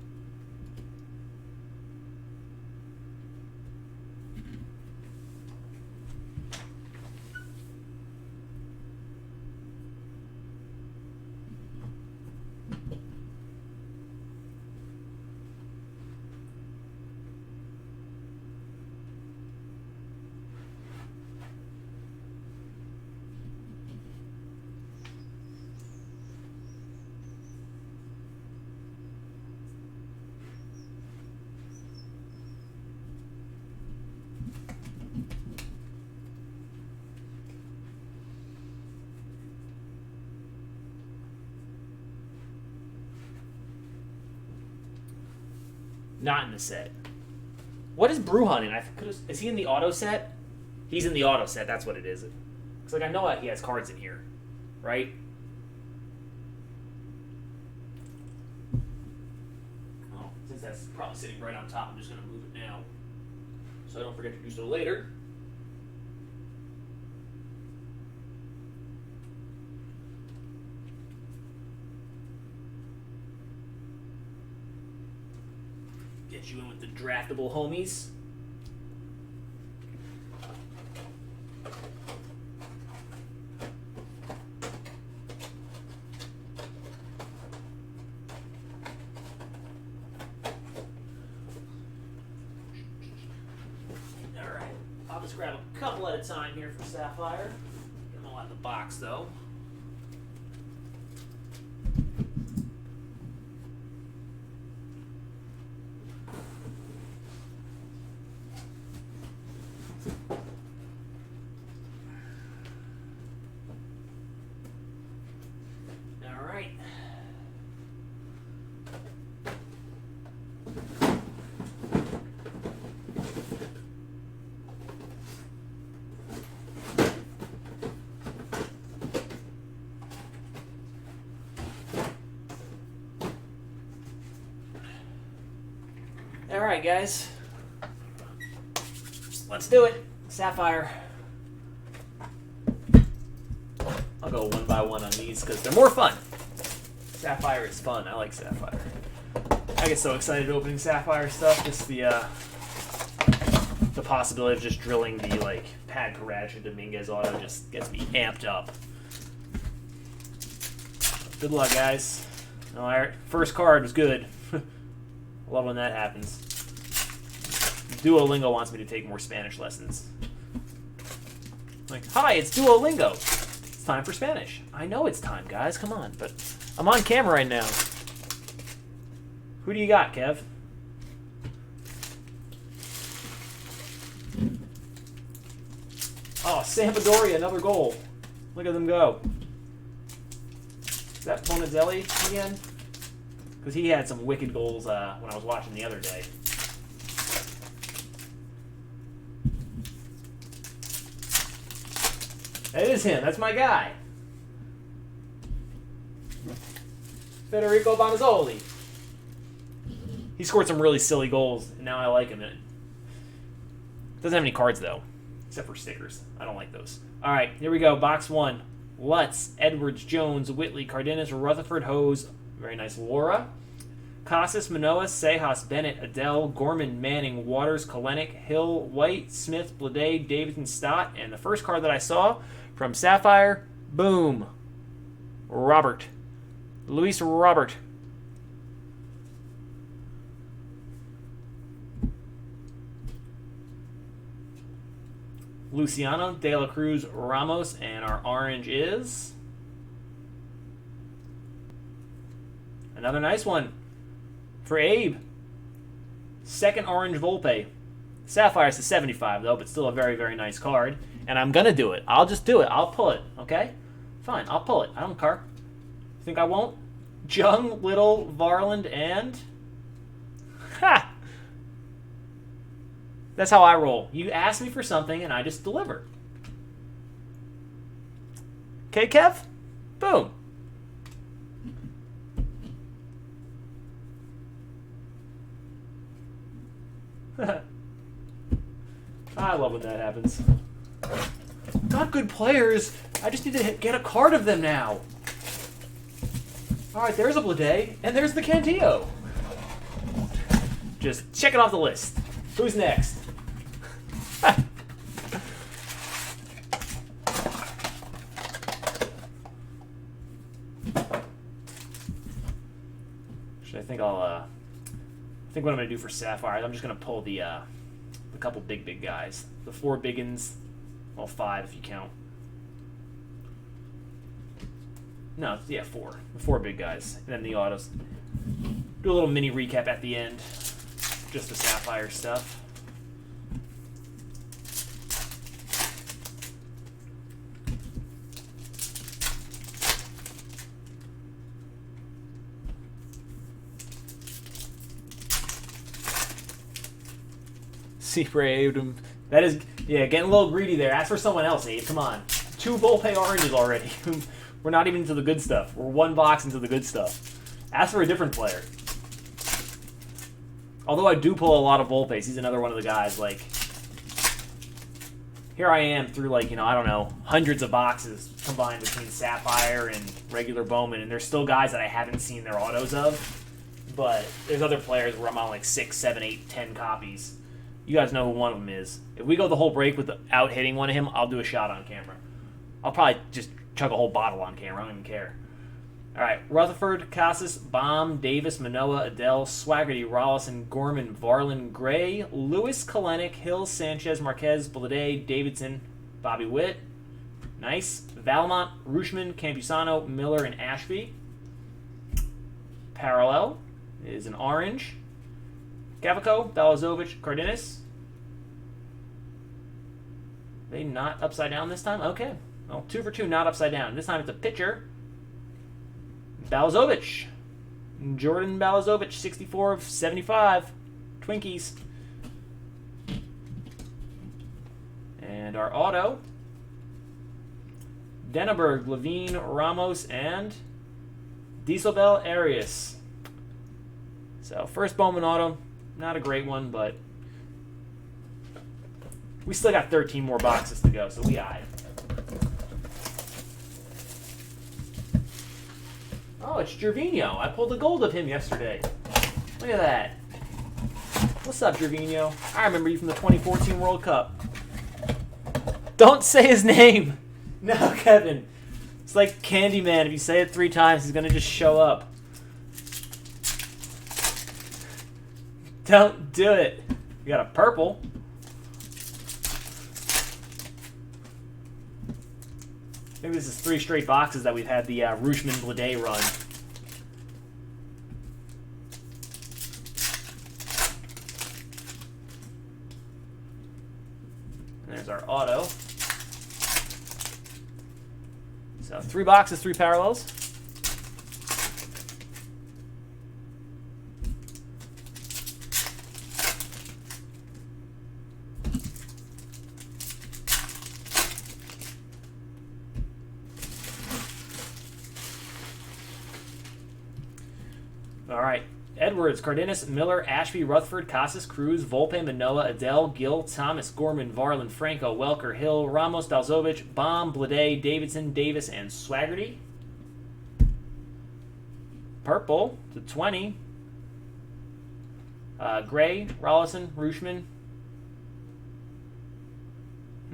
Not in the set. What is Bruhan in? Is he in the auto set? He's in the auto set. That's what it is. Because like I know he has cards in here, right? Oh, since that's probably sitting right on top, I'm just gonna move it now, so I don't forget to do so later. Get you in with the draftable homies. Alright, I'll just grab a couple at a time here for Sapphire. Get them all out of the box though. Alright, guys. Let's do it. Sapphire. I'll go one by one on these because they're more fun. Sapphire is fun. I like Sapphire. I get so excited opening Sapphire stuff. Just the possibility of just drilling the Pad Garage and Dominguez auto just gets me amped up. Good luck, guys. Alright, first card was good. Love when that happens. Duolingo wants me to take more Spanish lessons. Like, hi, it's Duolingo. It's time for Spanish. I know it's time, guys. Come on. But I'm on camera right now. Who do you got, Kev? Oh, Sampdoria, another goal. Look at them go. Is that Bonazelli again? Because he had some wicked goals when I was watching the other day. That is him. That's my guy. Federico Bonazzoli. He scored some really silly goals, and now I like him. Doesn't have any cards, though, except for stickers. I don't like those. All right, here we go. Box one. Lutz, Edwards, Jones, Whitley, Cardenas, Rutherford, Hose. Very nice. Laura. Casas, Manoa, Sejas, Bennett, Adele, Gorman, Manning, Waters, Kalenic, Hill, White, Smith, Blade, Davidson, Stott. And the first card that I saw from Sapphire, boom. Robert. Luis Robert. Luciano, De La Cruz, Ramos, and our orange is another nice one for Abe. Second orange Volpe. Sapphires to 75, though, but still a very, very nice card. And I'm going to do it. I'll just do it. I'll pull it, okay? Fine, I'll pull it. I don't care. Think I won't? Jung, Little, Varland, and... Ha! That's how I roll. You ask me for something, and I just deliver. Okay, Kev? Boom. I love when that happens. Got good players. I just need to get a card of them now. Alright, there's a Blade, and there's the Cantillo. Just check it off the list. Who's next? I think what I'm gonna do for Sapphire, I'm just gonna pull the couple big guys, the 4 biggins, well 5 if you count. No, yeah, 4, the 4 big guys, and then the autos. Do a little mini recap at the end, just the Sapphire stuff. Abe. That is, yeah, getting a little greedy there. Ask for someone else, Abe. Come on. 2 Volpe oranges already. We're not even into the good stuff. We're 1 box into the good stuff. Ask for a different player. Although I do pull a lot of Volpes. He's another one of the guys, like... Here I am through, like, you know, I don't know, hundreds of boxes combined between Sapphire and regular Bowman, and there's still guys that I haven't seen their autos of. But there's other players where I'm on, like, 6, 7, 8, 10 copies. You guys know who one of them is. If we go the whole break without hitting one of him, I'll do a shot on camera. I'll probably just chug a whole bottle on camera. I don't even care. All right. Rutherford, Casas, Baum, Davis, Manoa, Adele, Swaggerty, Rollison, Gorman, Varlin, Gray, Lewis, Kalenic, Hill, Sanchez, Marquez, Blade, Davidson, Bobby Witt. Nice. Valmont, Rutschman, Campusano, Miller, and Ashby. Parallel is an orange. Gavico, Balazovic, Cardenas. They not upside down this time? Okay. Well, 2 for 2, not upside down. This time it's a pitcher. Balazovic. Jordan Balazovic, 64 of 75. Twinkies. And our auto. Denneberg, Levine, Ramos, and Dieselbell Arias. So, first Bowman auto. Not a great one, but we still got 13 more boxes to go, so we eyed. Oh, it's Gervinho. I pulled the gold of him yesterday. Look at that. What's up, Gervinho? I remember you from the 2014 World Cup. Don't say his name. No, Kevin. It's like Candyman. If you say it 3 times, he's going to just show up. Don't do it. You got a purple. I think this is 3 straight boxes that we've had the Rutschman Blade run. And there's our auto. So 3 boxes, 3 parallels. All right. Edwards, Cardenas, Miller, Ashby, Rutherford, Casas, Cruz, Volpe, Manoa, Adele, Gill, Thomas, Gorman, Varlin, Franco, Welker, Hill, Ramos, Dalzovic, Baum, Blade, Davidson, Davis, and Swaggerty. Purple to 20. Gray, Rollison, Rutschman.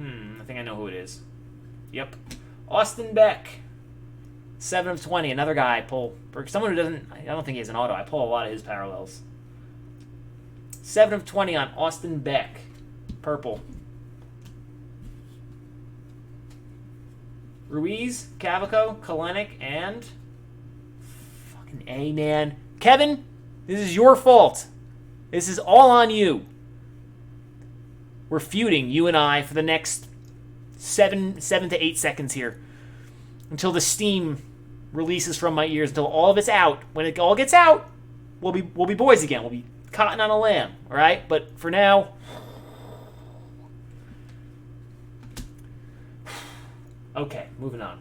I think I know who it is. Yep. Austin Beck. 7 of 20, another guy I pull. For someone who doesn't, I don't think he has an auto. I pull a lot of his parallels. 7 of 20 on Austin Beck. Purple. Ruiz, Cavaco, Kalenic, and... Fucking A, man. Kevin, this is your fault. This is all on you. we're feuding, you and I, for the next 7 to 8 seconds here. Until the steam releases from my ears, until all of it's out. When it all gets out, we'll be boys again. We'll be cotton on a lamb, all right? But for now, okay, moving on.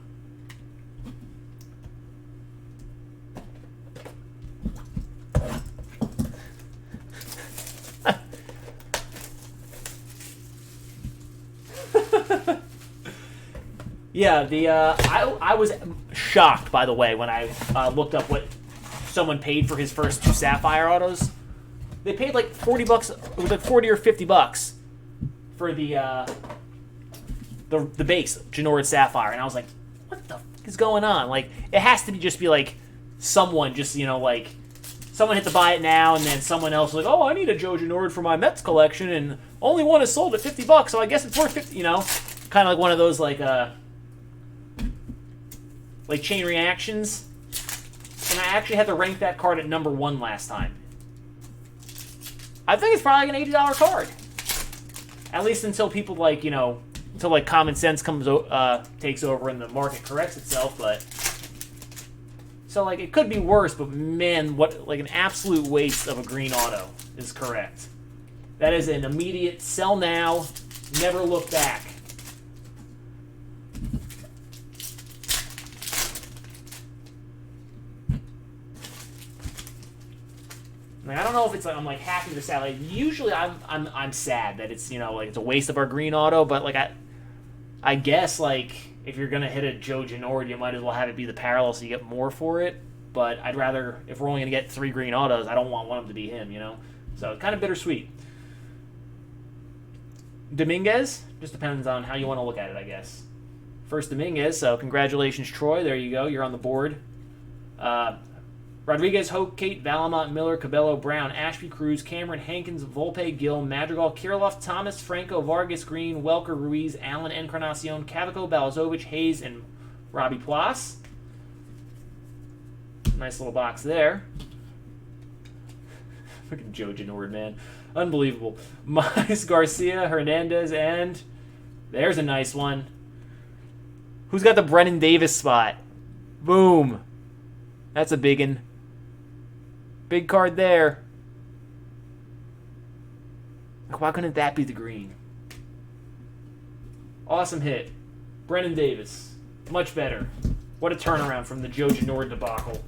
Yeah, I was shocked, by the way, when I looked up what someone paid for his first 2 Sapphire autos. They paid like $40. It was like $40 or $50 for the base Genord Sapphire, and I was like, what the fuck is going on? Like, it has to be like someone just, like someone hit to buy it now, and then someone else was like, oh, I need a Joe Genord for my Mets collection, and only one is sold at $50, so I guess it's worth $50. Kind of like one of those like chain reactions. And I actually had to rank that card at number 1 last time. I think it's probably like an $80 card. At least until people until common sense takes over and the market corrects itself. But so it could be worse, but man, what an absolute waste of a green auto is correct. That is an immediate sell now, never look back. I don't know if it's I'm happy to sad. Usually I'm sad that it's it's a waste of our green auto, but I guess if you're gonna hit a Joe Genord, you might as well have it be the parallel so you get more for it. But I'd rather, if we're only gonna get 3 green autos, I don't want one of them to be him, So kind of bittersweet. Dominguez just depends on how you want to look at it, I guess. First Dominguez, so congratulations, Troy. There you go. You're on the board. Rodriguez, Hoke, Kate, Valamont, Miller, Cabello, Brown, Ashby, Cruz, Cameron, Hankins, Volpe, Gill, Madrigal, Kirilloff, Thomas, Franco, Vargas, Green, Welker, Ruiz, Allen, Encarnacion, Cavaco, Balazovich, Hayes, and Robbie Plas. Nice little box there. Look at Joe Genord, man. Unbelievable. Mize, Garcia, Hernandez, and there's a nice one. Who's got the Brennan Davis spot? Boom. That's a big one. Big card there. Why couldn't that be the green? Awesome hit. Brennan Davis. Much better. What a turnaround from the Joe Genord debacle.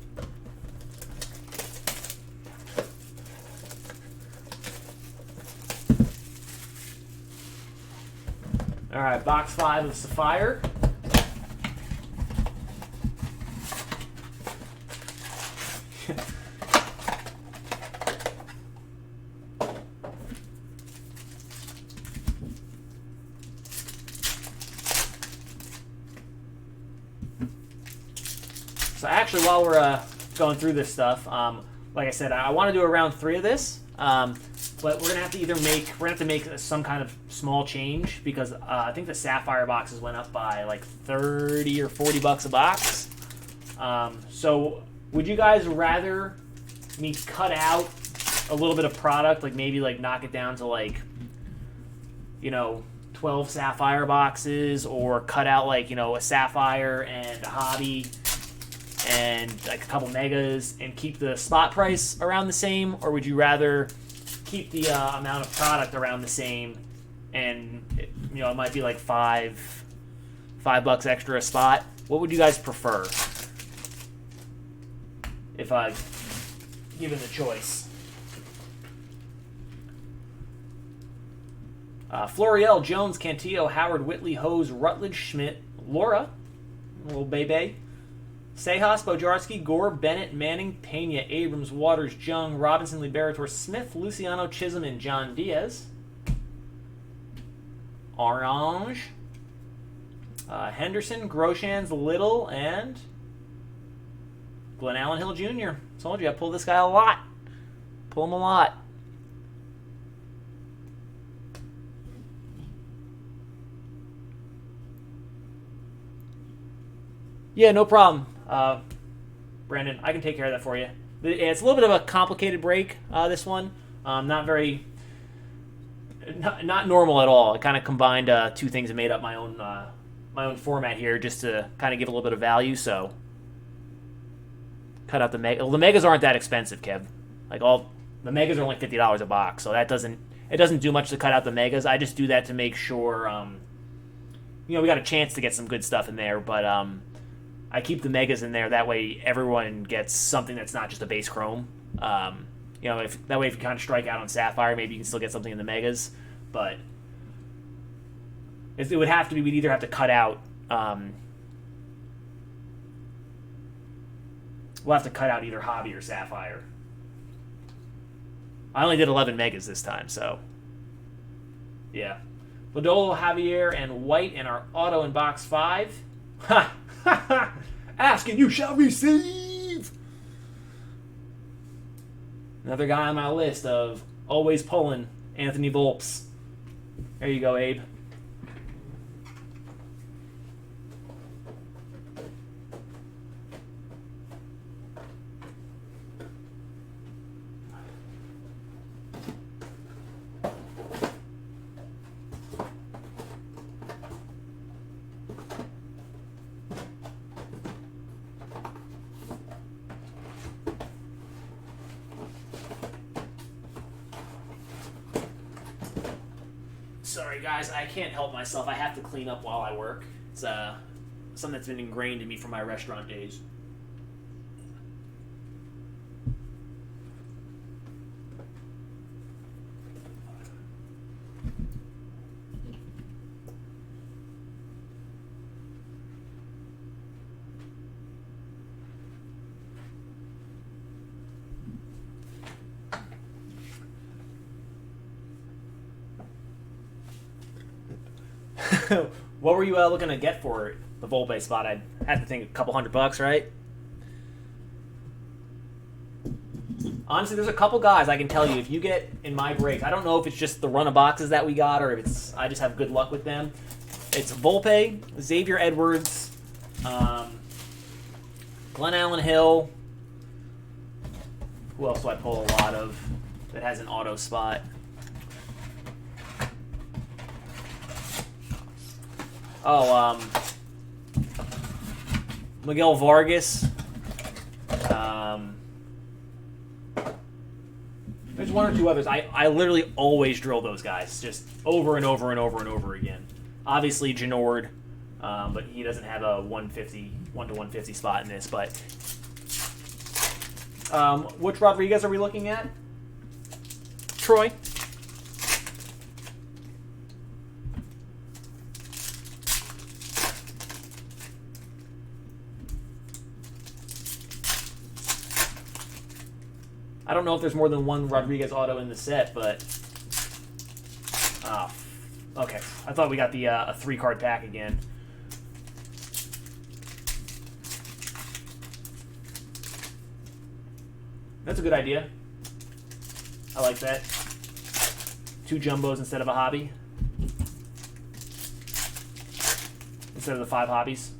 All right, box 5 of Sapphire. So actually, while we're going through this stuff, like I said, I want to do around 3 of this, but we're gonna have to make some kind of small change because I think the Sapphire boxes went up by like $30 or $40 a box. So would you guys rather me cut out a little bit of product, maybe knock it down to 12 Sapphire boxes, or cut out a Sapphire and a Hobby and a couple megas and keep the spot price around the same? Or would you rather keep the amount of product around the same and it might be $5 extra a spot? What would you guys prefer if given the choice? Florial, Jones, Cantillo, Howard, Whitley, Hose, Rutledge, Schmidt, Laura, little Bebe, Sejas, Bojarski, Gore, Bennett, Manning, Pena, Abrams, Waters, Jung, Robinson, Liberator, Smith, Luciano, Chisholm, and John Diaz. Orange, Henderson, Groshans, Little, and Glenn Allen Hill Jr. Told you I pull this guy a lot. Pull him a lot. Yeah, no problem, Brandon. I can take care of that for you. It's a little bit of a complicated break, this one. Not very... Not normal at all. I kind of combined two things and made up my own format here just to kind of give a little bit of value. So cut out the mega. Well, the megas aren't that expensive, Kev. Like the megas are only $50 a box, so it doesn't do much to cut out the megas. I just do that to make sure we got a chance to get some good stuff in there, but I keep the megas in there. That way everyone gets something that's not just a base chrome. If you kind of strike out on Sapphire, maybe you can still get something in the megas. But it would have to be, we'd either have to cut out, we'll have to cut out either Hobby or Sapphire. I only did 11 megas this time, so yeah. Lodolo, Javier, and White in our auto in box 5. Ha! Ha! Ha! Ask and you shall receive! Another guy on my list of always pulling, Anthony Volpes. There you go, Abe. Sorry, guys, I can't help myself. I have to clean up while I work. It's something that's been ingrained in me from my restaurant days. What were you looking to get for the Volpe spot? I had to think a couple $100, right? Honestly, there's a couple guys I can tell you if you get in my breaks. I don't know if it's just the run of boxes that we got or if it's I just have good luck with them. It's Volpe, Xavier Edwards, Glenn Allen Hill. Who else do I pull a lot of that has an auto spot? Miguel Vargas. There's one or two others. I literally always drill those guys, just over and over and over and over again. Obviously, Janord, but he doesn't have a 1 to 150 spot in this. But which Rodriguez are we looking at? Troy. I don't know if there's more than one Rodriguez auto in the set, but okay. I thought we got the a 3-card pack again. That's a good idea. I like that. 2 jumbos instead of a hobby. Instead of the 5 hobbies.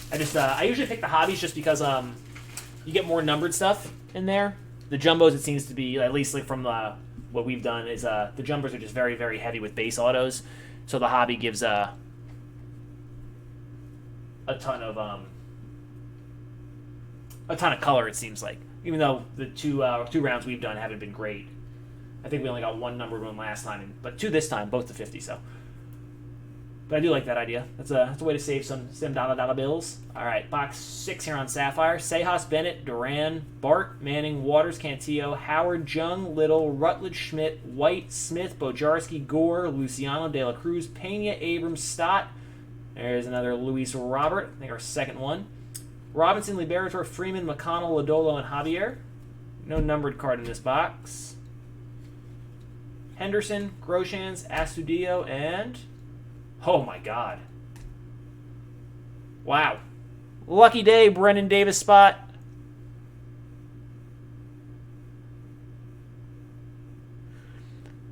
I usually pick the hobbies just because you get more numbered stuff in there. The jumbos, it seems to be, at least like from what we've done, is the jumbos are just very, very heavy with base autos. So the hobby gives a ton of color, it seems like. Even though the two rounds we've done haven't been great. I think we only got one numbered one last time, but 2 this time, both to 50. So, but I do like that idea. That's a way to save some dollar bills. All right, box 6 here on Sapphire. Sejas, Bennett, Duran, Bart, Manning, Waters, Cantillo, Howard, Jung, Little, Rutledge, Schmidt, White, Smith, Bojarski, Gore, Luciano, De La Cruz, Pena, Abrams, Stott. There's another Luis Robert. I think our second one. Robinson, Liberator, Freeman, McConnell, Lodolo, and Javier. No numbered card in this box. Henderson, Groshans, Astudillo, and... oh my God. Wow. Lucky day, Brennan Davis spot.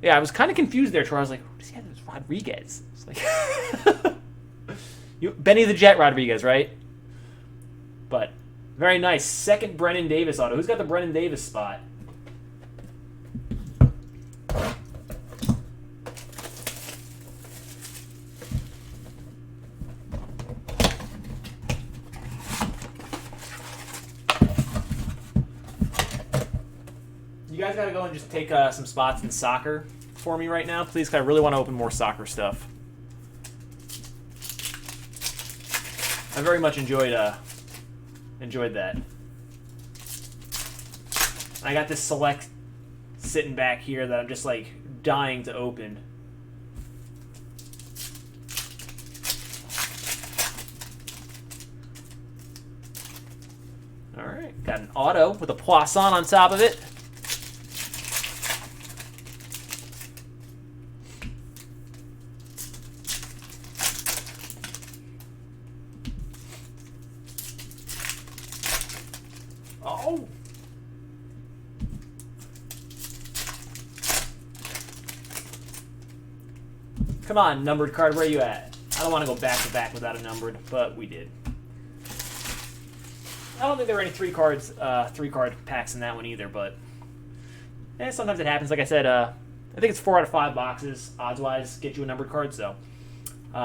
Yeah, I was kind of confused there, Troy. I was like, who does he have this Rodriguez? It's like Benny the Jet Rodriguez, right? But very nice. Second Brennan Davis auto. Who's got the Brennan Davis spot? guys got to go and just take some spots in soccer for me right now, please? 'Cause I really want to open more soccer stuff. I very much enjoyed that. I got this select sitting back here that I'm just like dying to open. All right, got an auto with a Poisson on top of it. Oh! Come on, numbered card, where are you at? I don't want to go back to back without a numbered, but we did. I don't think there were any three card packs in that one either, but sometimes it happens. Like I said, I think it's 4 out of 5 boxes, odds-wise, get you a numbered card. So,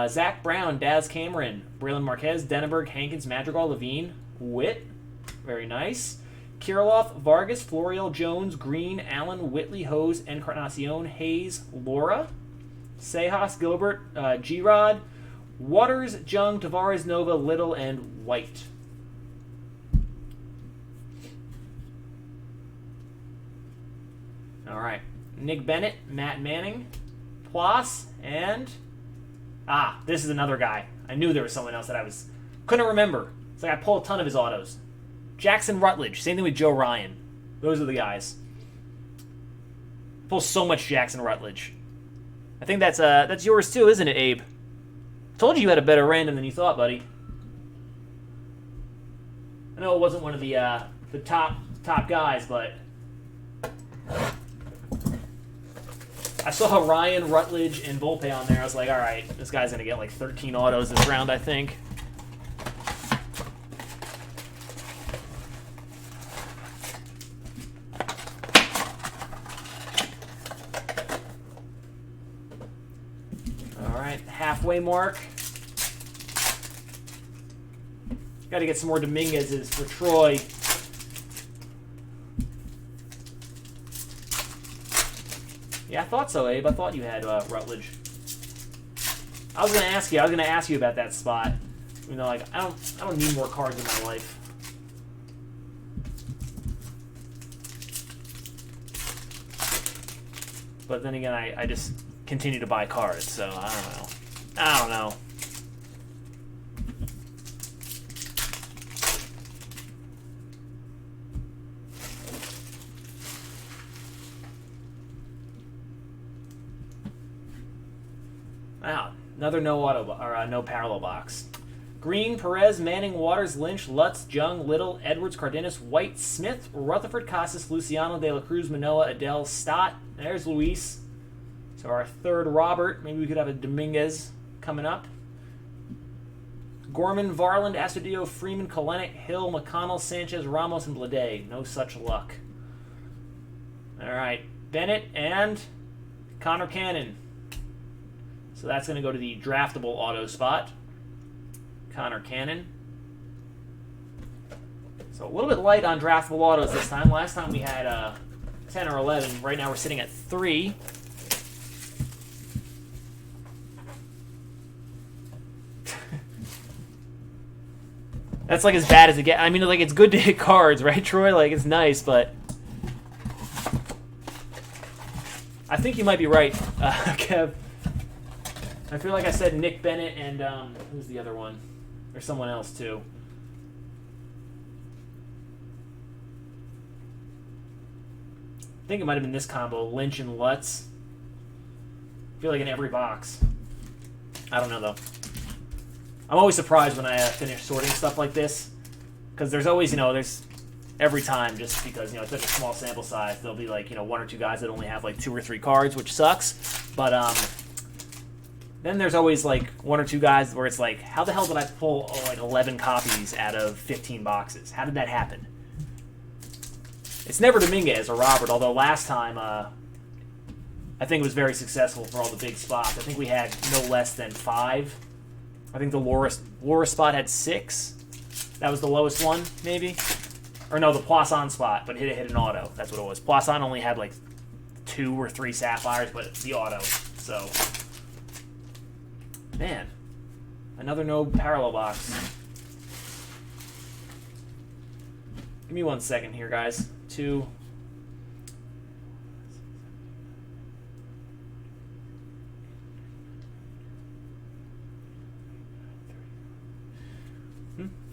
Zach Brown, Daz Cameron, Braylon Marquez, Denneberg, Hankins, Madrigal, Levine, Witt, very nice. Kirilloff, Vargas, Florial, Jones, Green, Allen, Whitley, Hose, Encarnacion, Hayes, Laura, Sejas, Gilbert, G-Rod, Waters, Jung, Tavares, Nova, Little, and White. All right. Nick Bennett, Matt Manning, Plas, and... this is another guy. I knew there was someone else that I couldn't remember. It's like I pulled a ton of his autos. Jackson Rutledge. Same thing with Joe Ryan. Those are the guys. I pull so much Jackson Rutledge. I think that's yours too, isn't it, Abe? Told you had a better random than you thought, buddy. I know it wasn't one of the top guys, but I saw Ryan, Rutledge, and Volpe on there. I was like, all right, this guy's going to get like 13 autos this round, I think. All right, halfway mark. Got to get some more Dominguez's for Troy. Yeah, I thought so, Abe. I thought you had Rutledge. I was gonna ask you about that spot. You know, like I don't need more cards in my life. But then again, I just continue to buy cards, so I don't know. Wow, another no parallel box. Green, Perez, Manning, Waters, Lynch, Lutz, Jung, Little, Edwards, Cardenas, White, Smith, Rutherford, Casas, Luciano, De La Cruz, Manoa, Adele, Stott. There's Luis. So our third Robert. Maybe we could have a Dominguez coming up. Gorman, Varland, Astudillo, Freeman, Kalenic, Hill, McConnell, Sanchez, Ramos, and Blade. No such luck. All right, Bennett and Connor Cannon. So that's going to go to the draftable auto spot. Connor Cannon. So a little bit light on draftable autos this time. Last time we had 10 or 11. Right now we're sitting at 3. That's like as bad as it gets. I mean, like it's good to hit cards, right, Troy? Like it's nice, but I think you might be right, Kev. I feel like I said Nick Bennett and who's the other one? There's someone else too. I think it might have been this combo, Lynch and Lutz. I feel like in every box. I don't know though. I'm always surprised when I finish sorting stuff like this, because there's always, there's every time, just because it's such a small sample size, there'll be like 1 or 2 guys that only have like 2 or 3 cards, which sucks. But then there's always like 1 or 2 guys where it's like, how the hell did I pull like 11 copies out of 15 boxes? How did that happen? It's never Dominguez or Robert, although last time I think it was very successful for all the big spots. I think we had no less than 5. I think the Laura spot had 6. That was the lowest one, maybe. Or no, the Poisson spot, but hit an auto. That's what it was. Poisson only had like 2 or 3 Sapphires, but it's the auto. So, man, another no parallel box. Give me 1 second here, guys. 2.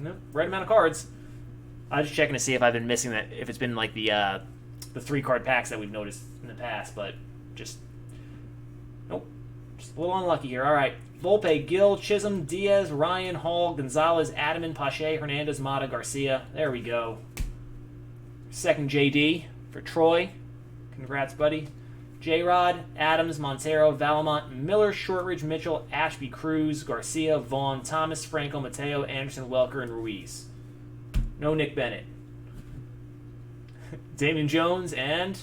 No, right amount of cards. I'm just checking to see if I've been missing that, if it's been like the 3-card packs that we've noticed in the past, but just nope. Just a little unlucky here. All right. Volpe, Gill, Chisholm, Diaz, Ryan, Hall, Gonzalez, Adaman, Pache, Hernandez, Mata, Garcia. There we go. Second JD for Troy. Congrats, buddy. J-Rod, Adams, Montero, Valamont, Miller, Shortridge, Mitchell, Ashby, Cruz, Garcia, Vaughn, Thomas, Franco, Mateo, Anderson, Welker, and Ruiz. No Nick Bennett. Damian Jones, and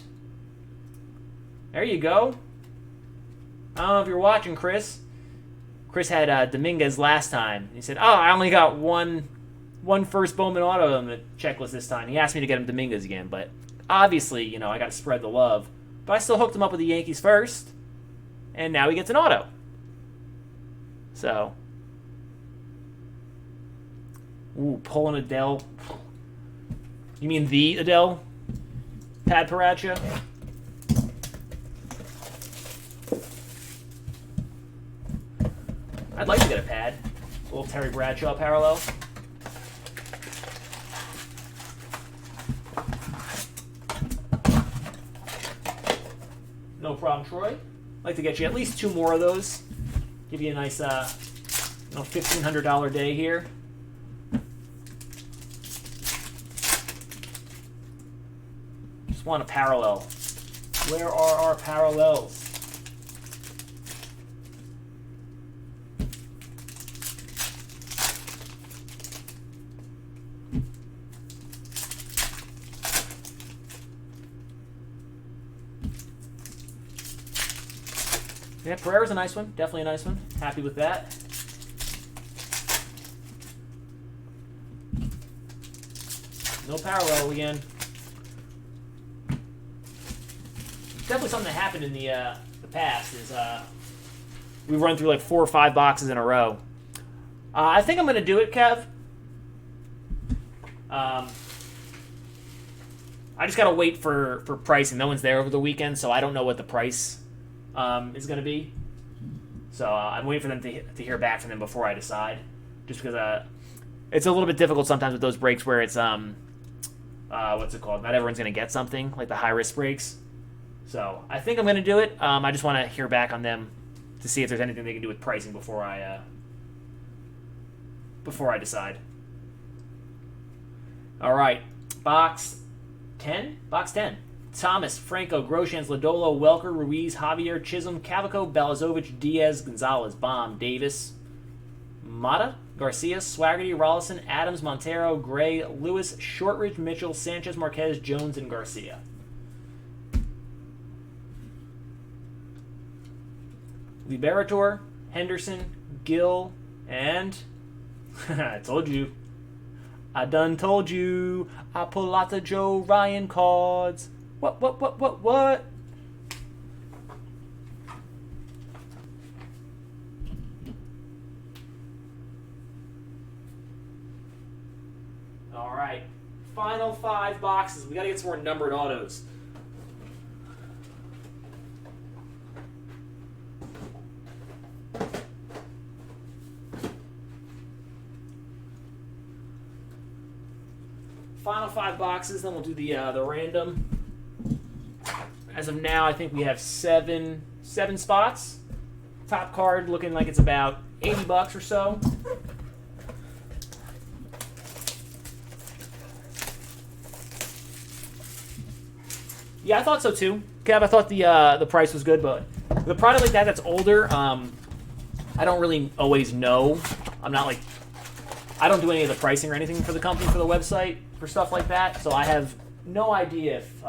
there you go. I don't know if you're watching, Chris. Chris had Dominguez last time. He said, "Oh, I only got one first Bowman auto on the checklist this time." He asked me to get him Dominguez again, but obviously, you know, I got to spread the love. But I still hooked him up with the Yankees first, and now he gets an auto. So, ooh, pulling Adele. You mean the Adele? Pad Paracha? I'd like to get a pad. A little Terry Bradshaw parallel. No problem, Troy. I'd like to get you at least 2 more of those. Give you a nice $1,500 day here. Just want a parallel. Where are our parallels? Yeah, Pereira's a nice one. Definitely a nice one. Happy with that. No parallel again. Definitely something that happened in the past is we've run through like 4 or 5 boxes in a row. I think I'm going to do it, Kev. I just got to wait for pricing. No one's there over the weekend, so I don't know what the price is going to be. So I'm waiting for them to hear back from them before I decide. Just because it's a little bit difficult sometimes with those breaks where it's what's it called? Not everyone's going to get something, like the high risk breaks. So I think I'm going to do it. I just want to hear back on them to see if there's anything they can do with pricing before I decide. All right, box 10. Box 10. Thomas, Franco, Groshans, Lodolo, Welker, Ruiz, Javier, Chisholm, Cavaco, Balazovic, Diaz, Gonzalez, Baum, Davis, Mata, Garcia, Swaggerty, Rollison, Adams, Montero, Gray, Lewis, Shortridge, Mitchell, Sanchez, Marquez, Jones, and Garcia. Liberator, Henderson, Gill, and I told you. I done told you. I pull lots of Joe Ryan cards. What? All right. Final 5 boxes. We got to get some more numbered autos. Final 5 boxes, then we'll do the random. As of now, I think we have 7 spots. Top card looking like it's about $80 or so. Yeah, I thought so too, Kev. I thought the price was good, but the product like that's older, I don't really always know. I'm not like, I don't do any of the pricing or anything for the company for the website for stuff like that, so I have no idea if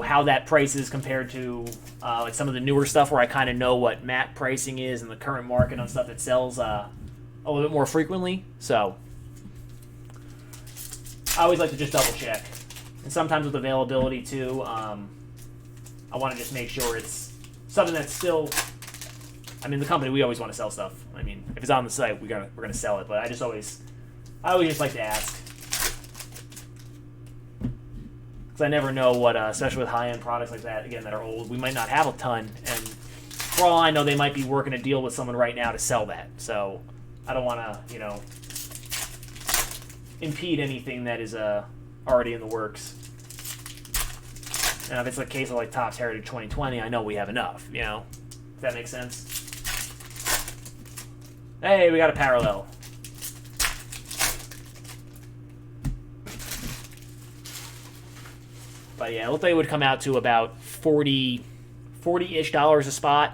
how that price is compared to like some of the newer stuff where I kind of know what MAP pricing is and the current market on stuff that sells a little bit more frequently. So I always like to just double check. And sometimes with availability too, I want to just make sure it's something that's still. I mean, the company, we always want to sell stuff. I mean, if it's on the site, we're gonna sell it. But I always just like to ask, because I never know what, especially with high-end products like that, again, that are old, we might not have a ton, and for all I know, they might be working a deal with someone right now to sell that. So I don't want to, impede anything that is already in the works. Now, if it's a case of like Topps Heritage 2020, I know we have enough. If that makes sense. Hey, we got a parallel. But yeah, it looked like it would come out to about $40-ish a spot,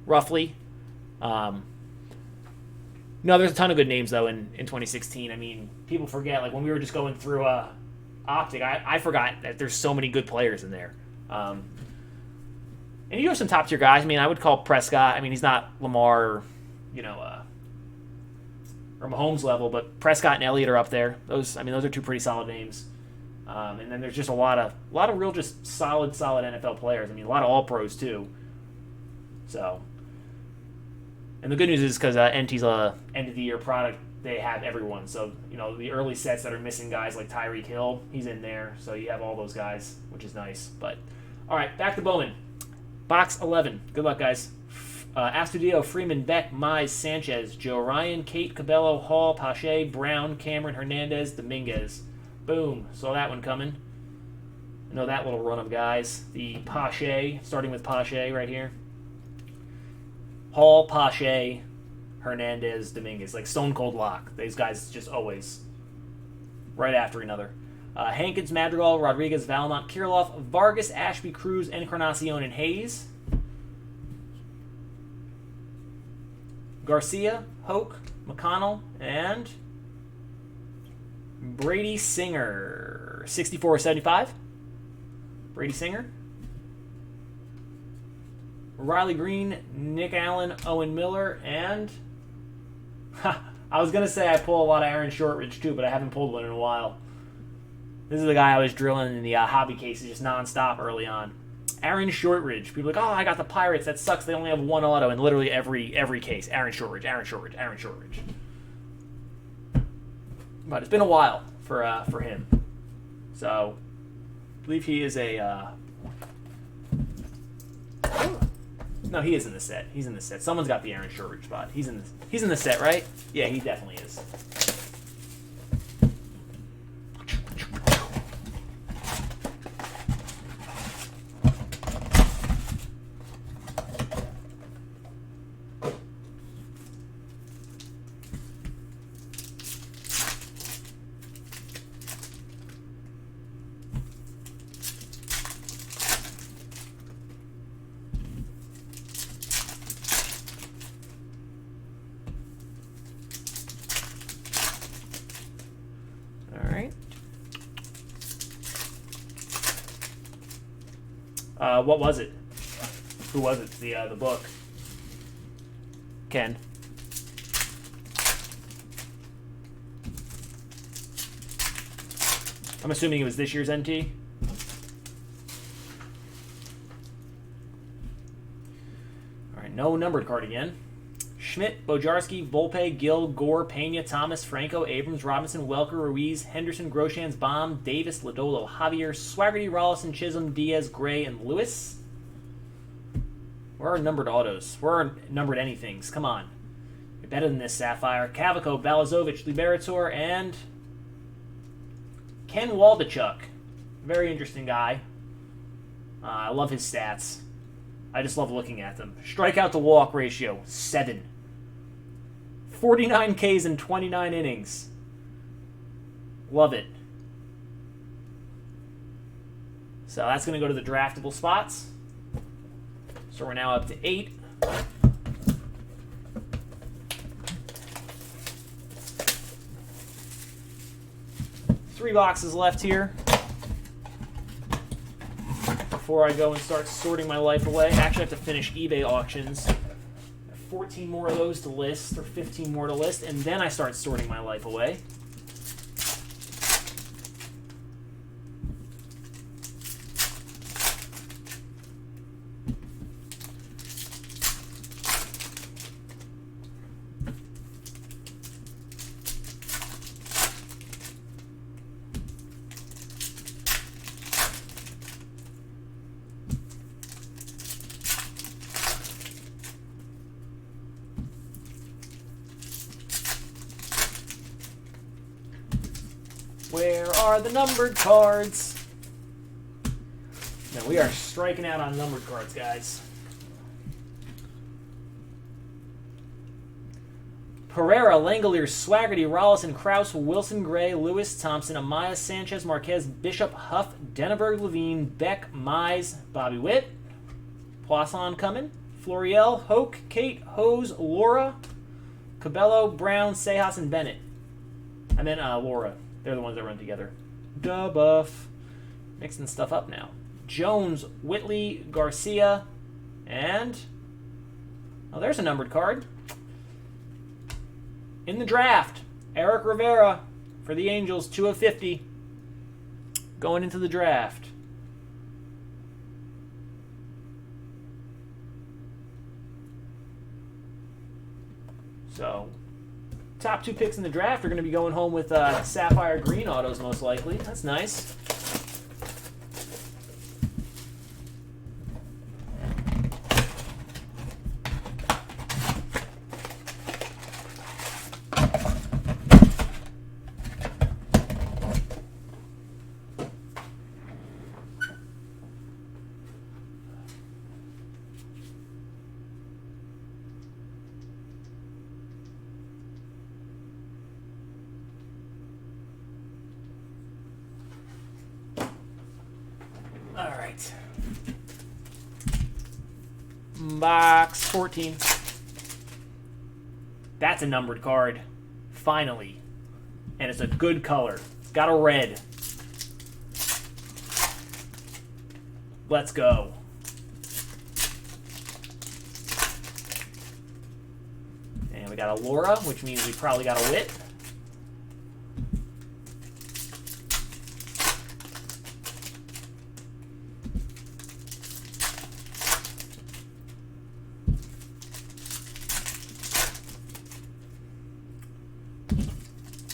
roughly. No, there's a ton of good names, though, in 2016. I mean, people forget, like, when we were just going through Optic, I forgot that there's so many good players in there. And you have some top-tier guys. I mean, I would call Prescott, I mean, he's not Lamar, or Mahomes level, but Prescott and Elliott are up there. Those are two pretty solid names. And then there's just a lot of real just solid NFL players. I mean, a lot of All-Pros, too. So, and the good news is because NT's a end-of-the-year product, they have everyone. So, the early sets that are missing guys like Tyreek Hill, he's in there. So you have all those guys, which is nice. But, all right, back to Bowman. Box 11. Good luck, guys. Astudillo, Freeman, Beck, Mize, Sanchez, Joe Ryan, Kate, Cabello, Hall, Pache, Brown, Cameron, Hernandez, Dominguez. Boom. Saw that one coming. I know that little run of guys. The Pache, starting with Pache right here. Hall, Pache, Hernandez, Dominguez. Like stone cold lock. These guys just always right after another. Hankins, Madrigal, Rodriguez, Valmont, Kirilloff, Vargas, Ashby, Cruz, Encarnacion, and Hayes. Garcia, Hoke, McConnell, and Brady Singer. 64-75. Brady Singer. Riley Green, Nick Allen, Owen Miller, and I was going to say I pull a lot of Aaron Shortridge too, but I haven't pulled one in a while. This is the guy I was drilling in the hobby cases just nonstop early on. Aaron Shortridge. People are like, oh, I got the Pirates. That sucks. They only have one auto in literally every case. Aaron Shortridge, Aaron Shortridge, Aaron Shortridge. But it's been a while for him. So, I believe he is a... No, he is in the set. He's in the set. Someone's got the Aaron Shortridge spot. He's in the set, right? Yeah, he definitely is. What was it? Who was it? The book. Ken. I'm assuming it was this year's NT. All right, no numbered card again. Schmidt, Bojarski, Volpe, Gill, Gore, Pena, Thomas, Franco, Abrams, Robinson, Welker, Ruiz, Henderson, Groshans, Baum, Davis, Lodolo, Javier, Swaggerty, Rollison, Chisholm, Diaz, Gray, and Lewis. Where are numbered autos? Where are numbered anythings? Come on. You're better than this, Sapphire. Cavaco, Balazovic, Liberator, and Ken Waldachuk. Very interesting guy. I love his stats. I just love looking at them. Strikeout to walk ratio, 7. 49 Ks in 29 innings. Love it. So that's going to go to the draftable spots. So we're now up to 8. Three boxes left here before I go and start sorting my life away. Actually, I have to finish eBay auctions. 14 more of those to list, or 15 more to list, and then I start sorting my life away. Where are the numbered cards? No, we are striking out on numbered cards, guys. Pereira, Langoliers, Swaggerty, Rollison, Krause, Wilson, Gray, Lewis, Thompson, Amaya, Sanchez, Marquez, Bishop, Huff, Denneberg, Levine, Beck, Mize, Bobby Witt, Poisson coming, Floriel, Hoke, Kate, Hose, Laura, Cabello, Brown, Sejas, and Bennett. I meant Laura. They're the ones that run together. Duh buff. Mixing stuff up now. Jones, Whitley, Garcia, and... oh, there's a numbered card. In the draft, Eric Rivera for the Angels, 2 of 50. Going into the draft. So, top 2 picks in the draft are going to be going home with Sapphire green autos, most likely. That's nice. All right. Box 14. That's a numbered card. Finally. And it's a good color. It's got a red. Let's go. And we got a Laura, which means we probably got a Wit.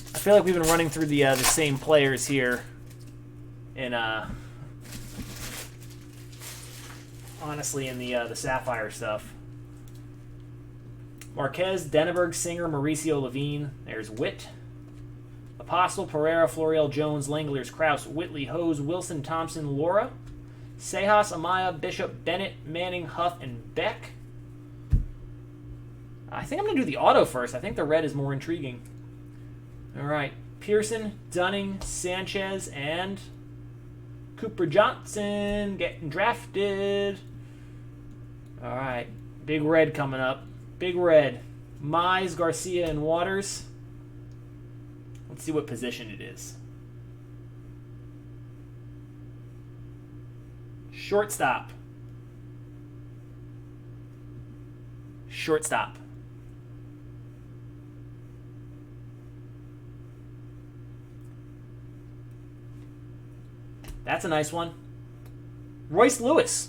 I feel like we've been running through the same players here in honestly in the Sapphire stuff. Marquez, Denneberg, Singer, Mauricio, Levine. There's Witt. Apostle, Pereira, Floriel, Jones, Langoliers, Krause, Whitley, Hose, Wilson, Thompson, Laura. Sejas, Amaya, Bishop, Bennett, Manning, Huff, and Beck. I think I'm going to do the auto first. I think the red is more intriguing. All right, Pearson, Dunning, Sanchez, and Cooper Johnson getting drafted. All right, big red coming up. Big red. Mize, Garcia, and Waters. Let's see what position it is. Shortstop. Shortstop. That's a nice one. Royce Lewis.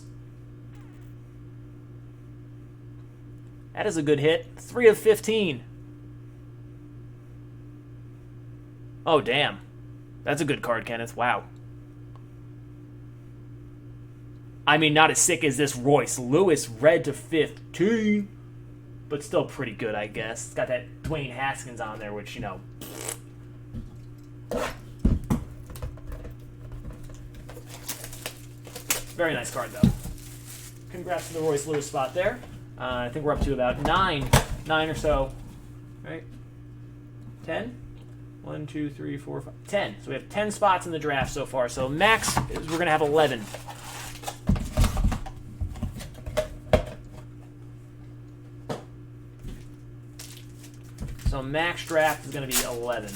That is a good hit. 3 of 15. Oh, damn. That's a good card, Kenneth. Wow. I mean, not as sick as this Royce Lewis red to 15. But still pretty good, I guess. It's got that Dwayne Haskins on there, which, you know... Very nice card, though. Congrats to the Royce Lewis spot there. I think we're up to about 9 or so. Right? 10? 1, 2, 3, 4, 5. 10. So we have 10 spots in the draft so far. So max is we're going to have 11. So max draft is going to be 11.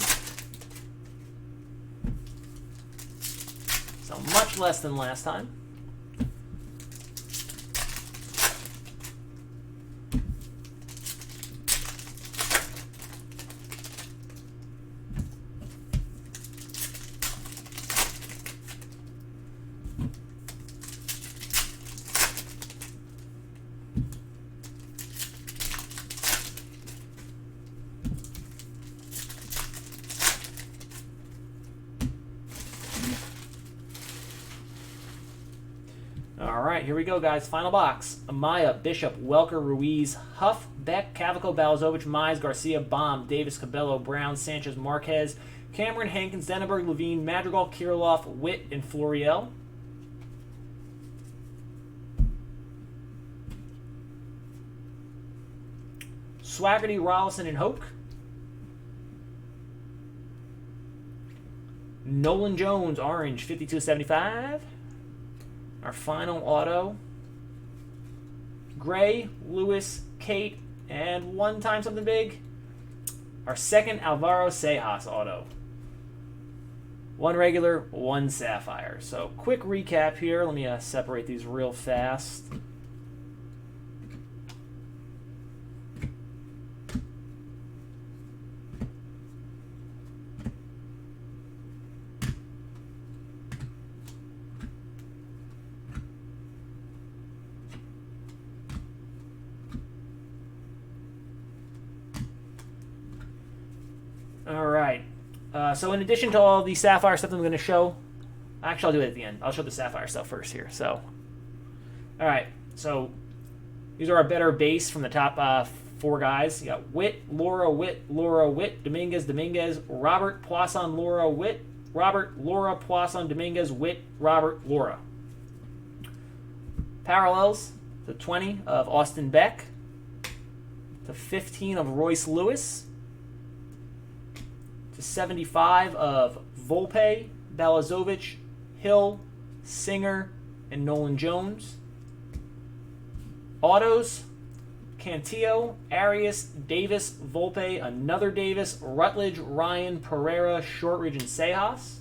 So much less than last time. All right, here we go, guys. Final box. Amaya, Bishop, Welker, Ruiz, Huff, Beck, Cavaco, Balazovic, Mize, Garcia, Baum, Davis, Cabello, Brown, Sanchez, Marquez, Cameron, Hankins, Zenneberg, Levine, Madrigal, Kirilloff, Witt, and Florial. Swaggerty, Rollison, and Hoke. Nolan Jones, orange, 52/75. Our final auto. Gray, Lewis, Kate, and one time something big. Our second Alvaro Sejas auto. One regular, one Sapphire. So quick recap here. Let me separate these real fast. All right. So in addition to all the Sapphire stuff that I'm going to show, actually I'll do it at the end. I'll show the Sapphire stuff first here. So, all right. So these are our better base from the top 4 guys. You got Witt, Witt, Dominguez, Robert, Poisson, Witt, Robert, Laura, Poisson, Dominguez, Witt, Robert, Laura. Parallels, the 20 of Austin Beck, the 15 of Royce Lewis, the 75 of Volpe, Balazovic, Hill, Singer, and Nolan Jones. Autos, Cantillo, Arias, Davis, Volpe, another Davis, Rutledge, Ryan, Pereira, Shortridge, and Sejas.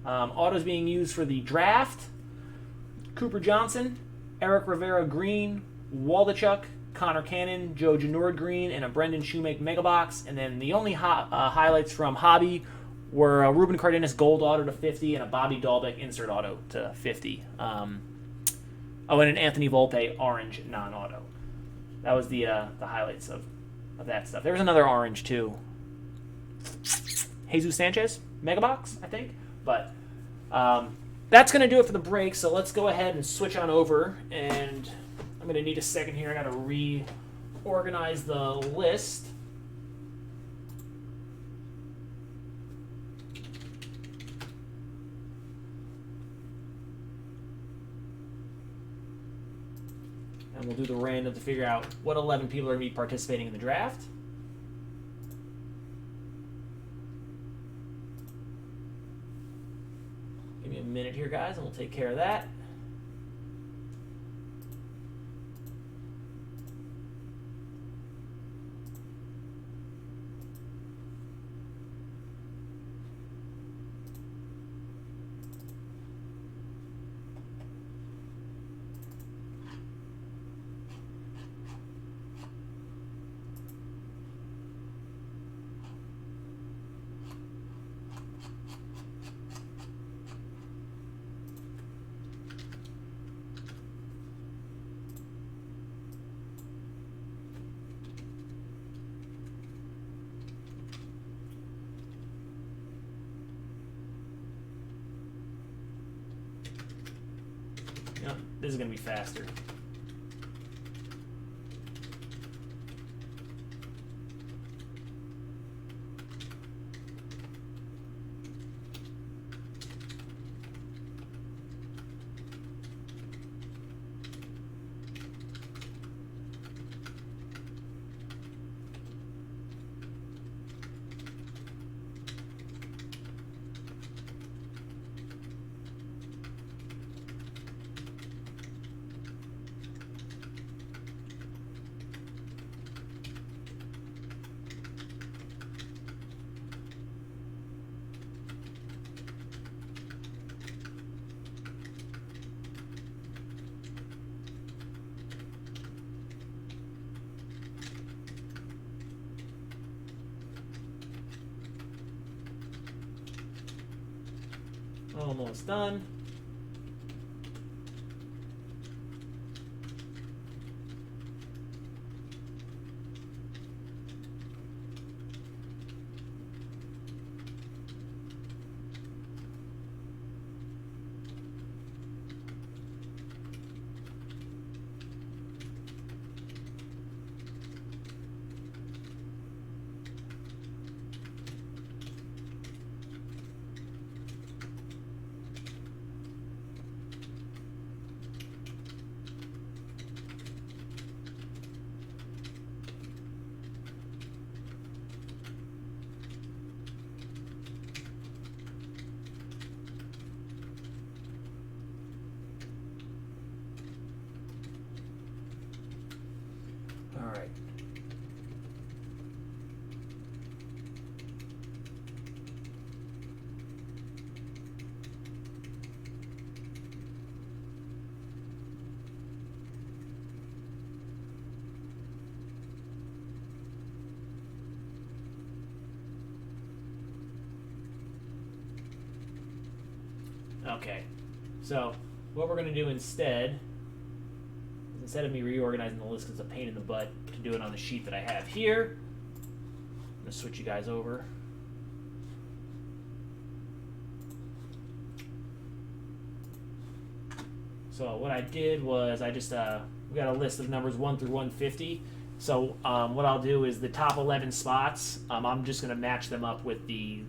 Autos being used for the draft, Cooper Johnson, Eric Rivera Green, Waldachuk, Connor Cannon, Joe Janord Green, and a Brendan Shoemake Megabox. And then the only highlights from Hobby were a Ruben Cardenas Gold Auto to 50 and a Bobby Dahlbeck Insert Auto to 50. And an Anthony Volpe Orange Non-Auto. That was the highlights of that stuff. There was another orange, too. Jesus Sanchez Megabox, I think. But that's going to do it for the break, so let's go ahead and switch on over. And I'm going to need a second here. I got to reorganize the list. And we'll do the random to figure out what 11 people are going to be participating in the draft. Give me a minute here, guys, and we'll take care of that. Yep, this is going to be faster. Almost done. Okay. So what we're going to do instead of me reorganizing the list because it's a pain in the butt to do it on the sheet that I have here, I'm going to switch you guys over. So what I did was I just we got a list of numbers 1 through 150. So what I'll do is the top 11 spots, I'm just going to match them up with the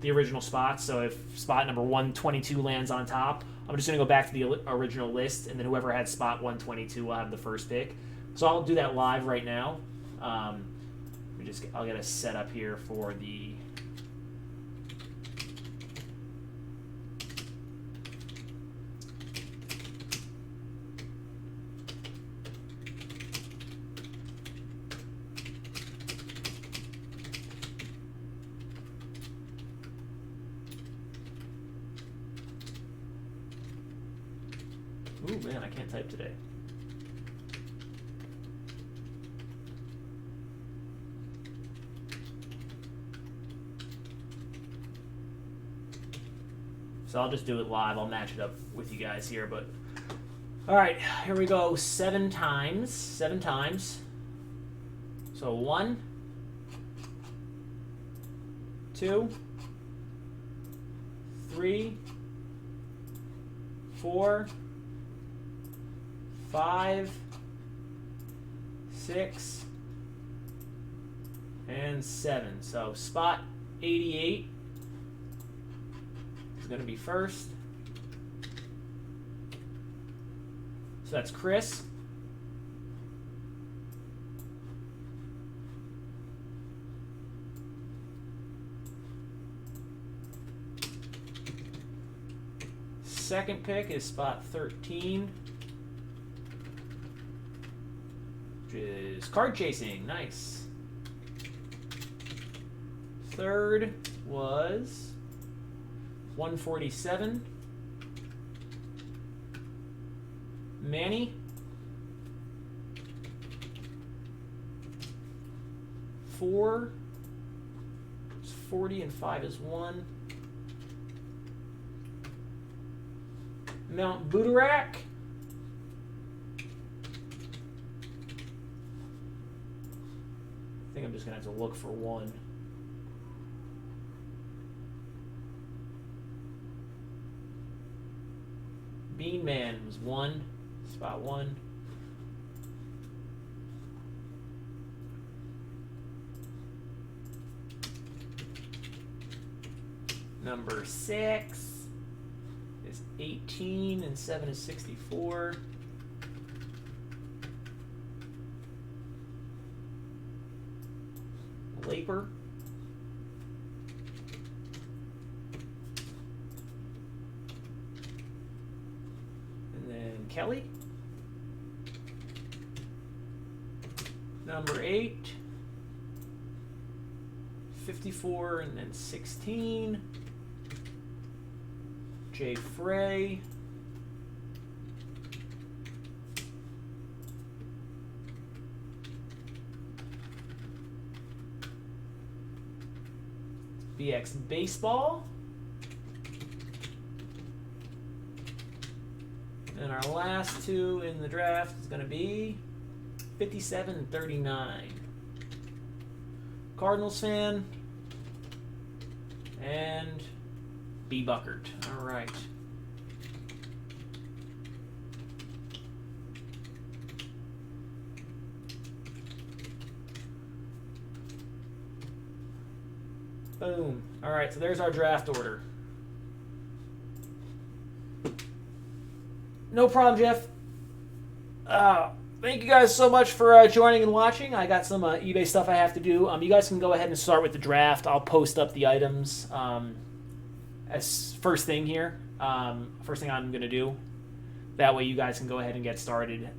original spots. So if spot number 122 lands on top, I'm just going to go back to the original list, and then whoever had spot 122 will have the first pick. So I'll do that live right now. I'll get a setup here for the. Ooh, man, I can't type today. So I'll just do it live. I'll match it up with you guys here. But all right, here we go. 7 times. 7 times. So 1, 2, 3, 4, 5, 6, and 7. So spot 88 is going to be first. So that's Chris. Second pick is spot 13. Is card chasing. Nice. Third was 147. Manny. 4. It's 40 and 5 is 1. Mount Budarak. I think I'm just going to have to look for 1. Bean Man was 1. Spot 1. Number 6 is 18 and 7 is 64. Laper. And then Kelly. Number 8. 54 and then 16. Jay Frey. BX Baseball. And our last 2 in the draft is going to be 57 and 39. Cardinals fan. And B. Buckert. All right. Boom. All right, so there's our draft order. No problem, Jeff. Thank you guys so much for joining and watching. I got some eBay stuff I have to do. You guys can go ahead and start with the draft. I'll post up the items as first thing here. First thing I'm going to do. That way you guys can go ahead and get started.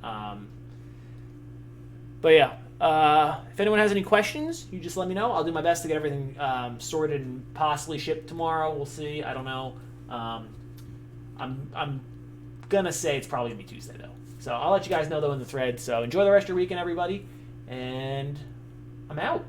But yeah. If anyone has any questions, you just let me know. I'll do my best to get everything sorted and possibly shipped tomorrow. We'll see. I don't know. I'm gonna say it's probably gonna be Tuesday though. So I'll let you guys know though in the thread. So enjoy the rest of your weekend, everybody, and I'm out.